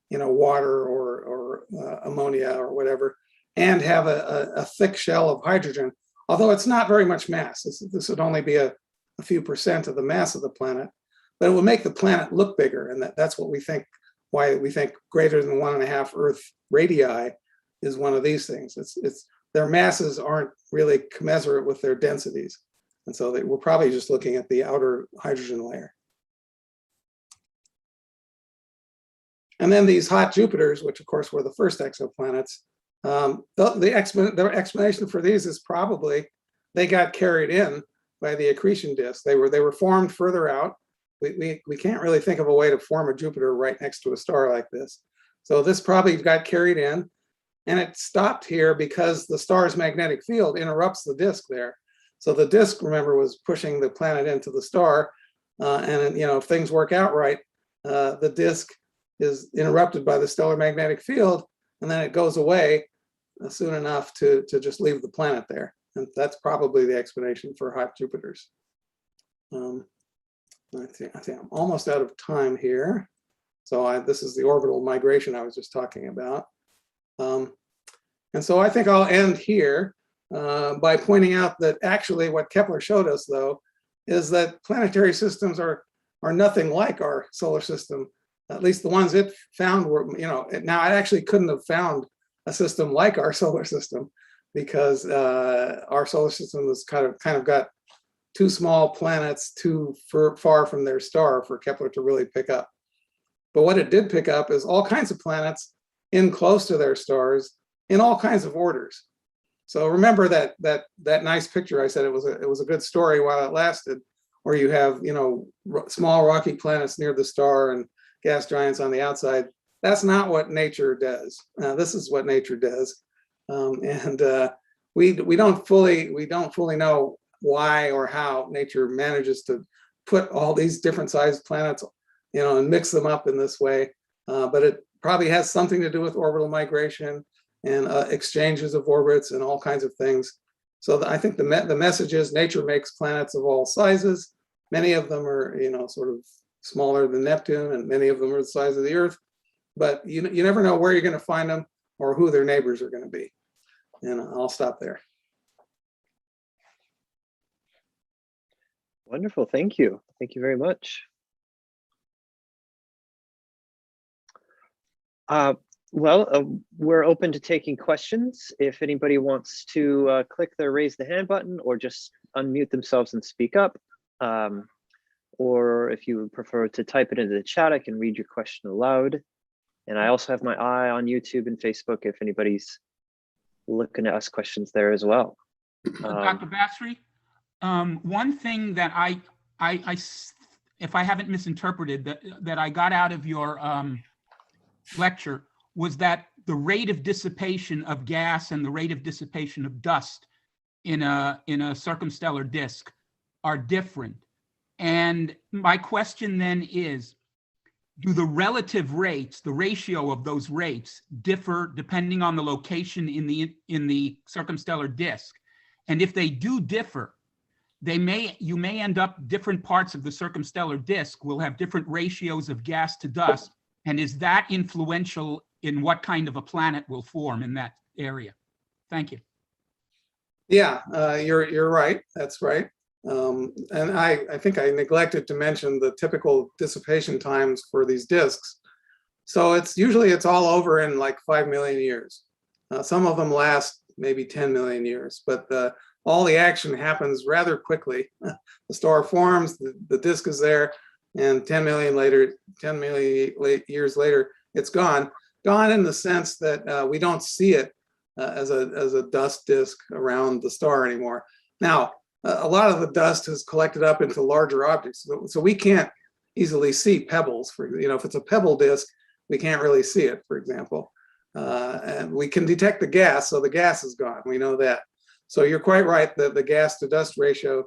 water or ammonia or whatever, and have a thick shell of hydrogen, although it's not very much mass. This would only be a few percent of the mass of the planet, but it will make the planet look bigger, and that's what we think. Why we think greater than 1.5 Earth radii is one of these things. It's their masses aren't really commensurate with their densities, and so we're probably just looking at the outer hydrogen layer. And then these hot Jupiters, which of course were the first exoplanets, the explanation for these is probably they got carried in by the accretion disk. They were formed further out. We can't really think of a way to form a Jupiter right next to a star like this. So this probably got carried in, and it stopped here because the star's magnetic field interrupts the disk there. So the disk, remember, was pushing the planet into the star, and if things work out right, the disk is interrupted by the stellar magnetic field, and then it goes away soon enough to just leave the planet there. And that's probably the explanation for hot Jupiters. I think I'm almost out of time here. So this is the orbital migration I was just talking about. And so I think I'll end here by pointing out that actually what Kepler showed us, though, is that planetary systems are nothing like our solar system. At least the ones it found were, now it actually couldn't have found a system like our solar system, because our solar system was kind of got two small planets too far from their star for Kepler to really pick up. But what it did pick up is all kinds of planets in close to their stars in all kinds of orders. So remember that nice picture I said it was a good story while it lasted, where you have small rocky planets near the star and gas giants on the outside. That's not what nature does. This is what nature does, and we don't fully know why or how nature manages to put all these different sized planets, and mix them up in this way. But it probably has something to do with orbital migration and exchanges of orbits and all kinds of things. So I think the message is nature makes planets of all sizes. Many of them are, sort of smaller than Neptune, and many of them are the size of the Earth. But you never know where you're going to find them or who their neighbors are going to be. And I'll stop there. Wonderful. Thank you. Thank you very much. We're open to taking questions. If anybody wants to click the raise the hand button or just unmute themselves and speak up, or if you would prefer to type it into the chat, I can read your question aloud. And I also have my eye on YouTube and Facebook if anybody's looking to ask questions there as well. Dr. Basri, one thing that I if I haven't misinterpreted, that I got out of your lecture was that the rate of dissipation of gas and the rate of dissipation of dust in a circumstellar disk are different. And my question then is, do the relative rates, the ratio of those rates, differ depending on the location in the circumstellar disk? And if they do differ, you may end up different parts of the circumstellar disk will have different ratios of gas to dust. And is that influential in what kind of a planet will form in that area? Thank you. Yeah, you're right. That's right. And I think I neglected to mention the typical dissipation times for these disks. So it's all over in like 5 million years. Some of them last maybe 10 million years, but all the action happens rather quickly. The star forms, the disk is there, and 10 million years later, it's gone. Gone in the sense that we don't see it as a dust disk around the star anymore. Now, a lot of the dust has collected up into larger objects, so we can't easily see pebbles. If it's a pebble disk, we can't really see it, for example. And we can detect the gas, so the gas is gone. We know that. So you're quite right that the gas to dust ratio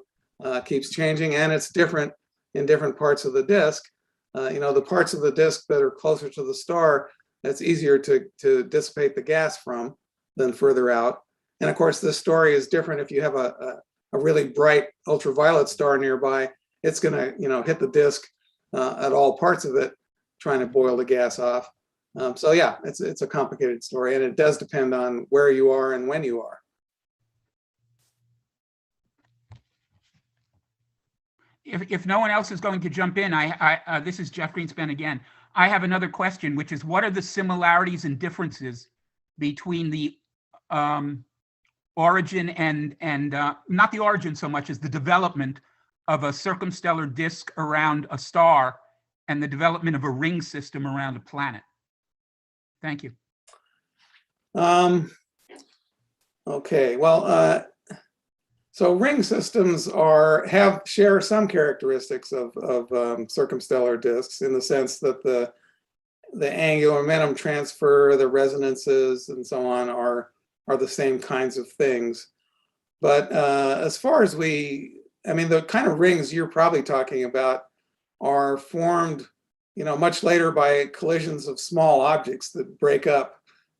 keeps changing, and it's different in different parts of the disk. The parts of the disk that are closer to the star, it's easier to dissipate the gas from than further out. And of course, this story is different if you have a really bright ultraviolet star nearby. It's going to hit the disk at all parts of it, trying to boil the gas off. So yeah, it's a complicated story, and it does depend on where you are and when you are. If no one else is going to jump in, this is Jeff Greenspan again. I have another question, which is, what are the similarities and differences between the origin and not the origin so much as the development of a circumstellar disk around a star and the development of a ring system around a planet? Thank you. Okay, well, so ring systems share some characteristics of circumstellar disks, in the sense that the angular momentum transfer, the resonances, and so on are the same kinds of things. But as far as the kind of rings you're probably talking about are formed, much later by collisions of small objects that break up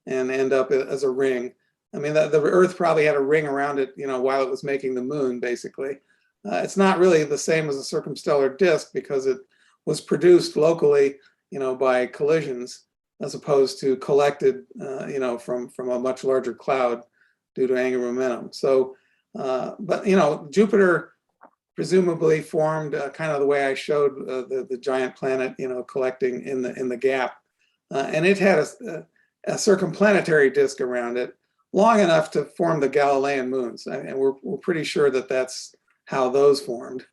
and end up as a ring. The Earth probably had a ring around it, while it was making the moon, basically. It's not really the same as a circumstellar disk, because it was produced locally, by collisions, as opposed to collected, from a much larger cloud due to angular momentum. So, but Jupiter presumably formed kind of the way I showed the giant planet, collecting in the gap, and it had a circumplanetary disk around it, long enough to form the Galilean moons, and we're pretty sure that that's how those formed.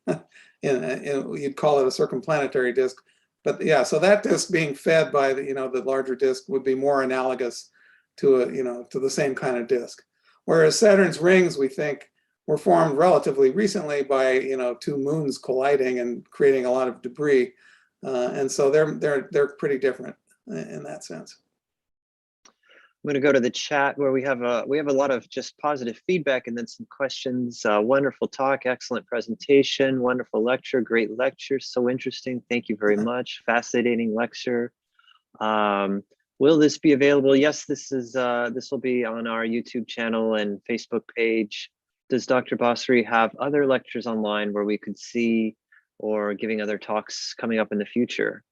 You'd call it a circumplanetary disk, but yeah. So that disk being fed by the larger disk would be more analogous to to the same kind of disk. Whereas Saturn's rings, we think, were formed relatively recently by two moons colliding and creating a lot of debris, and so they're pretty different in that sense. I'm going to go to the chat where we have a lot of just positive feedback and then some questions. Wonderful talk, excellent presentation, wonderful lecture, great lecture, so interesting. Thank you very much. Fascinating lecture. Will this be available? Yes, this will be on our YouTube channel and Facebook page. Does Dr. Basri have other lectures online where we could see, or giving other talks coming up in the future?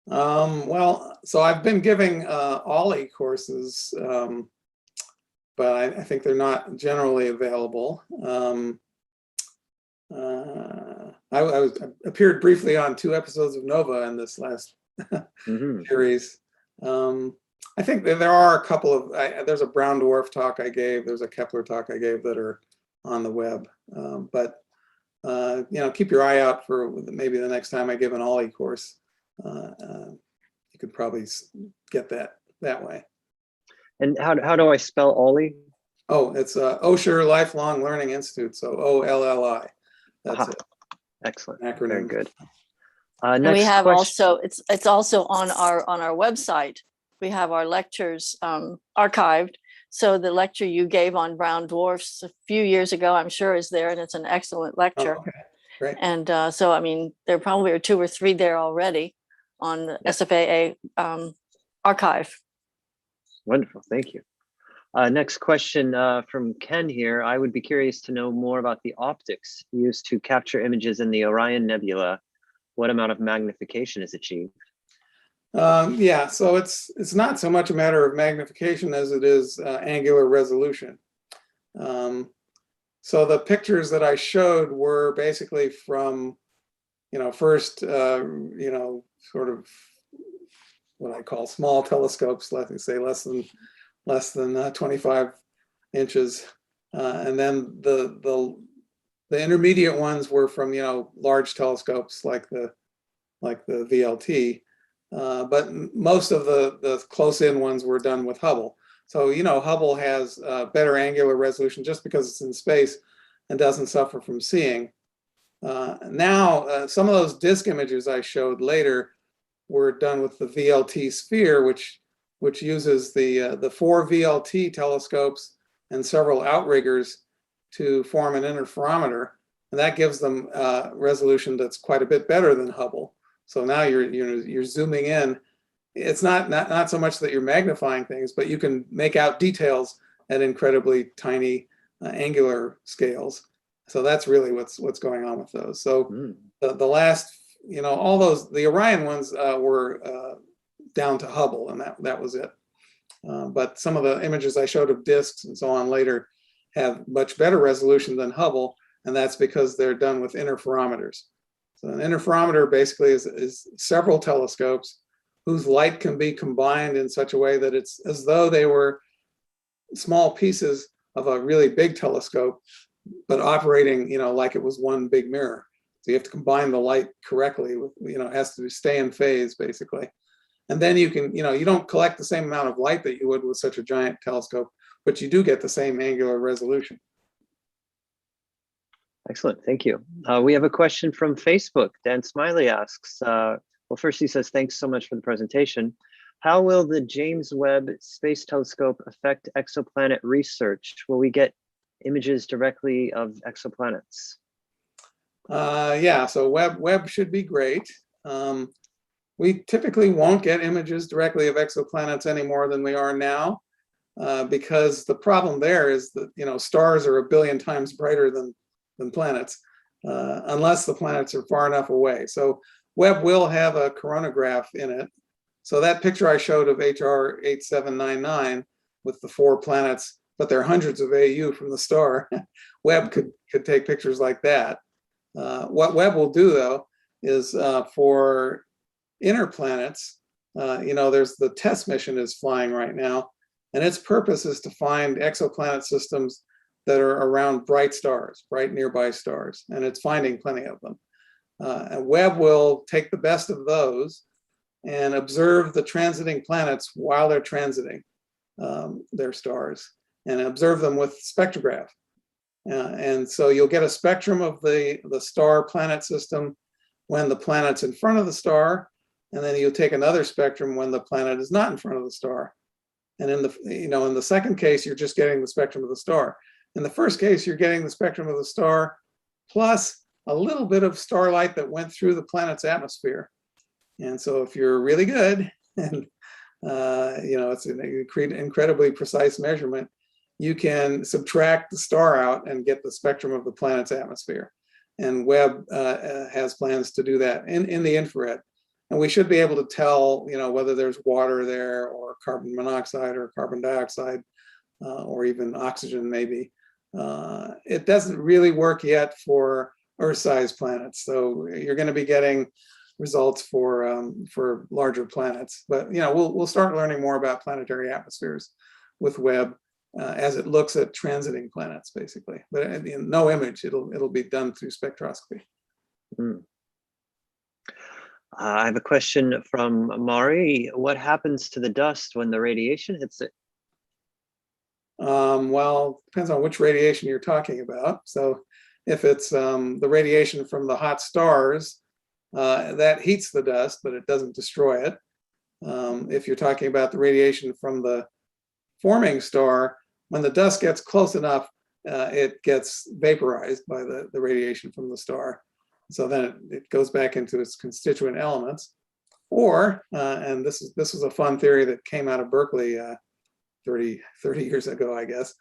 Well, so I've been giving OLLI courses, but I think they're not generally available. I appeared briefly on 2 episodes of Nova in this last series. I think that there are a couple of, there's a brown dwarf talk I gave, there's a Kepler talk I gave that are on the web. But keep your eye out for maybe the next time I give an OLLI course. You could probably get that way. And how do I spell OLLI? Oh, it's Osher Lifelong Learning Institute. So OLLI. That's it. Excellent. Acronym. Very good. And we have also it's also on our website. We have our lectures archived. So the lecture you gave on brown dwarfs a few years ago, I'm sure, is there, and it's an excellent lecture. Oh, okay. Great. And so there probably are 2 or 3 there already on the SFAA archive. Wonderful, thank you. Next question from Ken here. I would be curious to know more about the optics used to capture images in the Orion Nebula. What amount of magnification is achieved? Yeah, so it's not so much a matter of magnification as it is angular resolution. So the pictures that I showed were basically from, first, sort of what I call small telescopes, let's say less than 25 inches, and then the intermediate ones were from large telescopes like the VLT, but most of the close-in ones were done with Hubble. So Hubble has better angular resolution just because it's in space and doesn't suffer from seeing. Now, some of those disk images I showed later were done with the VLT sphere, which uses the 4 VLT telescopes and several outriggers to form an interferometer, and that gives them resolution that's quite a bit better than Hubble. So now you're zooming in. It's not so much that you're magnifying things, but you can make out details at incredibly tiny angular scales. So that's really what's going on with those. So the last, all those, the Orion ones were down to Hubble, and that was it. But some of the images I showed of disks and so on later have much better resolution than Hubble, and that's because they're done with interferometers. So an interferometer basically is several telescopes whose light can be combined in such a way that it's as though they were small pieces of a really big telescope, but operating, like it was one big mirror. So you have to combine the light correctly with, it has to stay in phase basically. And then you can, you don't collect the same amount of light that you would with such a giant telescope, but you do get the same angular resolution. Excellent, thank you. We have a question from Facebook. Dan Smiley asks, well, first he says, thanks so much for the presentation. How will the James Webb Space Telescope affect exoplanet research? Will we get images directly of exoplanets? Yeah, so Webb should be great. We typically won't get images directly of exoplanets any more than we are now, because the problem there is that stars are 1 billion times brighter than planets, unless the planets are far enough away. So Webb will have a coronagraph in it. So that picture I showed of HR 8799 with the 4 planets, but they're hundreds of AU from the star, Webb could take pictures like that. What Webb will do, though, is for inner planets, there's the TESS mission is flying right now, and its purpose is to find exoplanet systems that are around bright stars, bright nearby stars, and it's finding plenty of them. And Webb will take the best of those and observe the transiting planets while they're transiting their stars, and observe them with spectrograph. And so you'll get a spectrum of the star planet system when the planet's in front of the star, and then you'll take another spectrum when the planet is not in front of the star. And in the second case, you're just getting the spectrum of the star. In the first case, you're getting the spectrum of the star plus a little bit of starlight that went through the planet's atmosphere. And so if you're really good, and it's an incredibly precise measurement, you can subtract the star out and get the spectrum of the planet's atmosphere. And Webb has plans to do that in the infrared. And we should be able to tell, whether there's water there or carbon monoxide or carbon dioxide or even oxygen maybe. It doesn't really work yet for Earth-sized planets. So you're going to be getting results for larger planets. But we'll start learning more about planetary atmospheres with Webb as it looks at transiting planets, basically. But no image, it'll be done through spectroscopy. I have a question from Mari. What happens to the dust when the radiation hits it? Well, depends on which radiation you're talking about. So if it's the radiation from the hot stars, that heats the dust, but it doesn't destroy it. If you're talking about the radiation from the forming star, when the dust gets close enough, it gets vaporized by the radiation from the star. So then it goes back into its constituent elements. Or, and this was a fun theory that came out of Berkeley 30 years ago, I guess.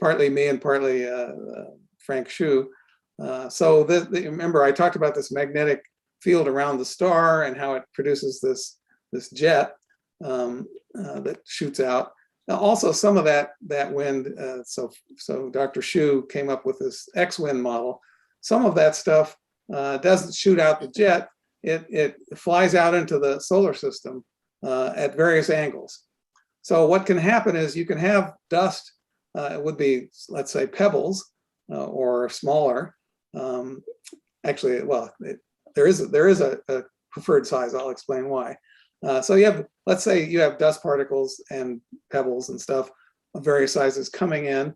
Partly me and partly Frank Hsu. So remember, I talked about this magnetic field around the star and how it produces this jet that shoots out. Now, also, some of that wind, so Dr. Hsu came up with this X-wind model. Some of that stuff doesn't shoot out the jet. It flies out into the solar system at various angles. So what can happen is you can have dust, it would be, let's say, pebbles or smaller. Actually, well, there is a preferred size. I'll explain why. So let's say you have dust particles and pebbles and stuff of various sizes coming in.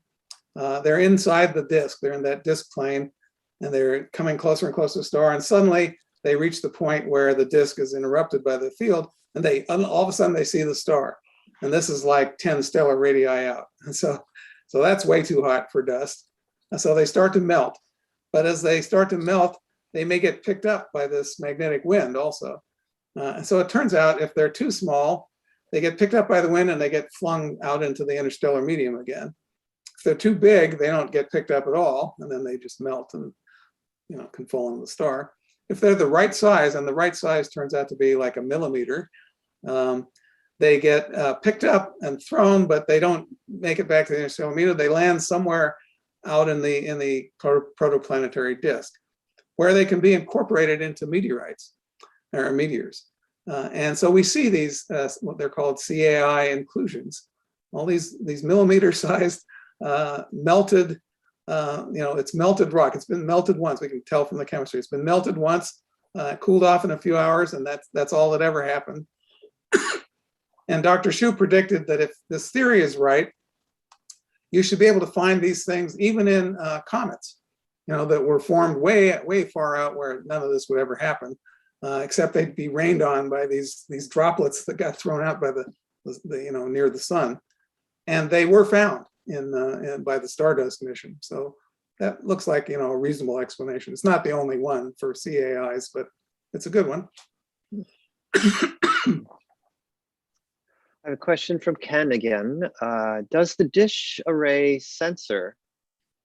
They're inside the disk. They're in that disk plane, and they're coming closer and closer to the star. And suddenly they reach the point where the disk is interrupted by the field, and all of a sudden they see the star. And this is like 10 stellar radii out. And so that's way too hot for dust. And so they start to melt. But as they start to melt, they may get picked up by this magnetic wind also. And so it turns out if they're too small, they get picked up by the wind and they get flung out into the interstellar medium again. If they're too big, they don't get picked up at all, and then they just melt and can fall on the star. If they're the right size, and the right size turns out to be like a millimeter, they get picked up and thrown, but they don't make it back to the interstellar medium. They land somewhere out in the protoplanetary disk, where they can be incorporated into meteorites or meteors. And so we see these what they're called CAI inclusions, all these millimeter-sized melted, it's melted rock. It's been melted once. We can tell from the chemistry. It's been melted once, cooled off in a few hours, and that's all that ever happened. And Dr. Shu predicted that if this theory is right, you should be able to find these things even in comets, that were formed way far out where none of this would ever happen, except they'd be rained on by these droplets that got thrown out by the near the sun, and they were found by the Stardust mission. So that looks like a reasonable explanation. It's not the only one for CAIs, but it's a good one. I have a question from Ken again. Does the dish array sensor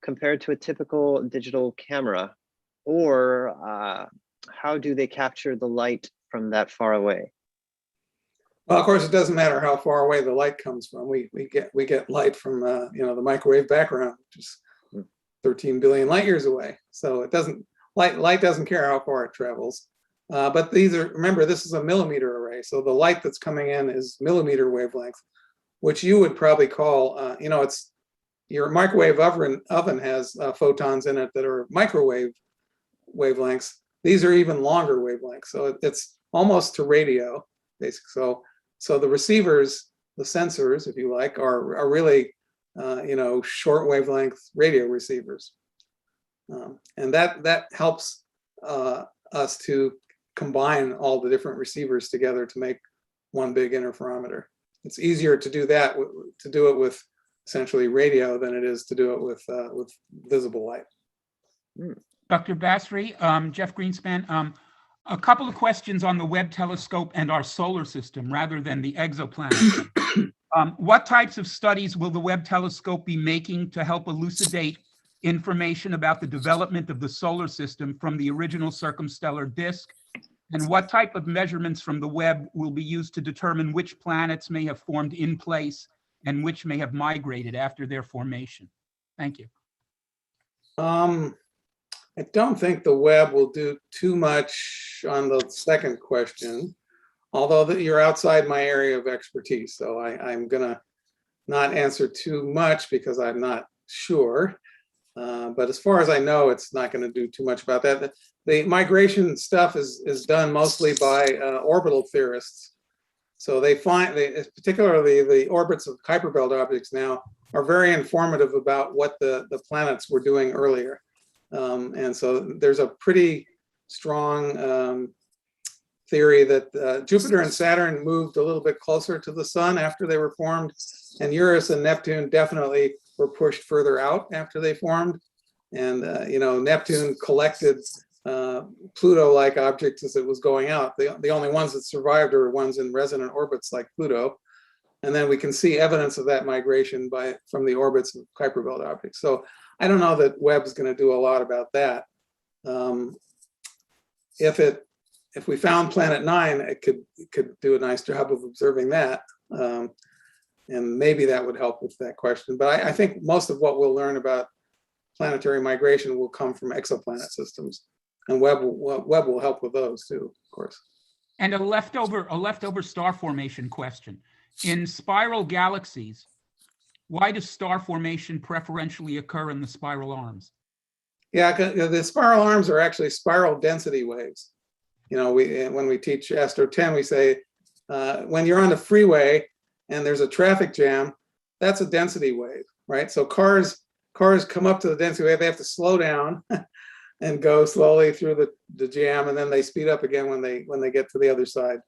compared to a typical digital camera, or how do they capture the light from that far away? Well, of course, it doesn't matter how far away the light comes from. We get light from the microwave background, which is 13 billion light years away. So it doesn't light doesn't care how far it travels. But remember, this is a millimeter array. So the light that's coming in is millimeter wavelength, which you would probably call, it's your microwave oven has photons in it that are microwave wavelengths. These are even longer wavelengths. So it's almost to radio, basically. So the receivers, the sensors, if you like, are really, short wavelength radio receivers. And that helps us to combine all the different receivers together to make one big interferometer. It's easier to do it with essentially radio than it is to do it with visible light. Dr. Basri, Jeff Greenspan, a couple of questions on the Webb telescope and our solar system rather than the exoplanet. What types of studies will the Webb telescope be making to help elucidate information about the development of the solar system from the original circumstellar disk? And what type of measurements from the Webb will be used to determine which planets may have formed in place and which may have migrated after their formation? Thank you. I don't think the Webb will do too much on the second question, although you're outside my area of expertise. So I'm gonna not answer too much because I'm not sure. But as far as I know, it's not going to do too much about that. The migration stuff is done mostly by orbital theorists. So particularly the orbits of Kuiper belt objects now are very informative about what the planets were doing earlier. And so there's a pretty strong theory that Jupiter and Saturn moved a little bit closer to the sun after they were formed, and Uranus and Neptune definitely were pushed further out after they formed. And Neptune collected Pluto-like objects as it was going out. The only ones that survived are ones in resonant orbits like Pluto. And then we can see evidence of that migration from the orbits of Kuiper belt objects. So I don't know that Webb's going to do a lot about that. If we found Planet 9, it could do a nice job of observing that. And maybe that would help with that question. But I think most of what we'll learn about planetary migration will come from exoplanet systems. And Webb will help with those too, of course. And a leftover star formation question. In spiral galaxies, why does star formation preferentially occur in the spiral arms? Yeah, the spiral arms are actually spiral density waves. When we teach Astro 10, we say when you're on the freeway and there's a traffic jam, that's a density wave, right? So cars come up to the density wave, they have to slow down and go slowly through the jam, and then they speed up again when they get to the other side.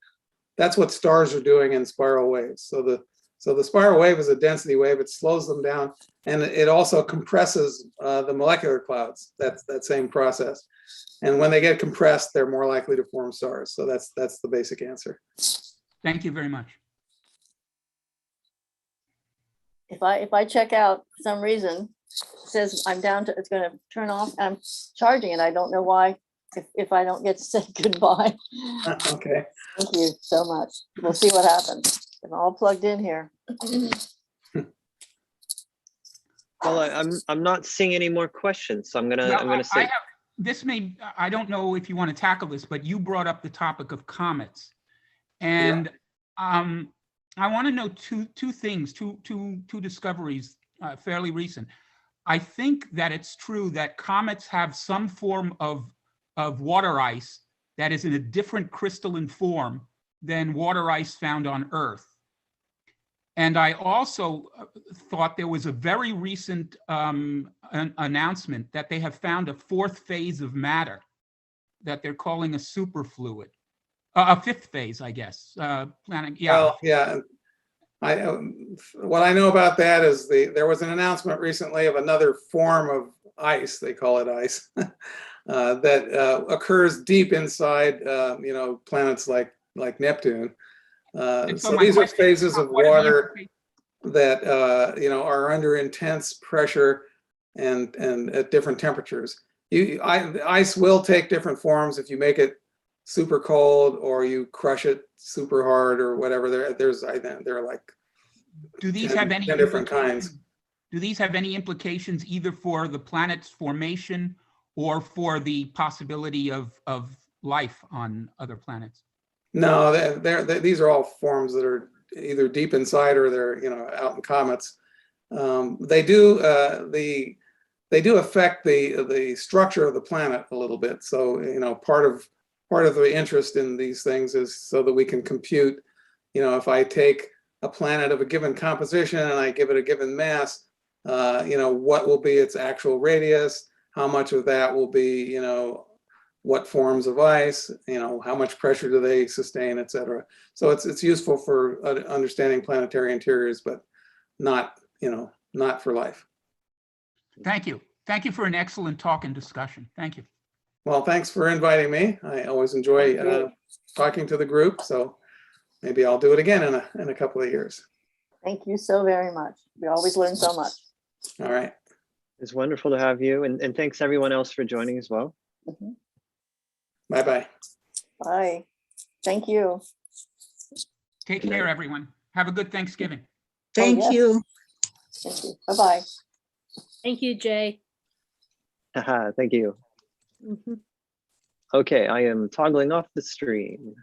That's what stars are doing in spiral waves. So the spiral wave is a density wave. It slows them down, and it also compresses the molecular clouds. That's that same process. And when they get compressed, they're more likely to form stars. So that's the basic answer. Thank you very much. If I check out for some reason, it says I'm down to, it's going to turn off. I'm charging it. I don't know why. If I don't get to say goodbye. Okay. Thank you so much. We'll see what happens. I'm all plugged in here. Well, I'm not seeing any more questions, so I'm gonna say. I don't know if you want to tackle this, but you brought up the topic of comets, and I want to know two things, two discoveries, fairly recent. I think that it's true that comets have some form of water ice that is in a different crystalline form than water ice found on Earth. And I also thought there was a very recent announcement that they have found a fourth phase of matter that they're calling a superfluid, a fifth phase, I guess. Well, yeah. What I know about that is there was an announcement recently of another form of ice, they call it ice, that occurs deep inside, planets like Neptune. So these are phases of water that are under intense pressure and at different temperatures. Ice will take different forms if you make it super cold or you crush it super hard or whatever. There are like do these 10, have any 10 different kinds. Do these have any implications either for the planet's formation or for the possibility of life on other planets? No, these are all forms that are either deep inside or they're out in comets. They do affect the structure of the planet a little bit. So part of the interest in these things is so that we can compute. If I take a planet of a given composition and I give it a given mass, what will be its actual radius? How much of that will be what forms of ice, how much pressure do they sustain, et cetera. So it's useful for understanding planetary interiors, but not for life. Thank you. Thank you for an excellent talk and discussion. Thank you. Well, thanks for inviting me. I always enjoy talking to the group. So maybe I'll do it again in a couple of years. Thank you so very much. We always learn so much. All right. It's wonderful to have you. And thanks everyone else for joining as well. Mhm. Bye-bye. Bye. Thank you. Take care, everyone. Have a good Thanksgiving. Thank yes. you. Thank you. Bye-bye. Thank you, Jay. Haha, thank you. Mhm. Okay, I am toggling off the stream.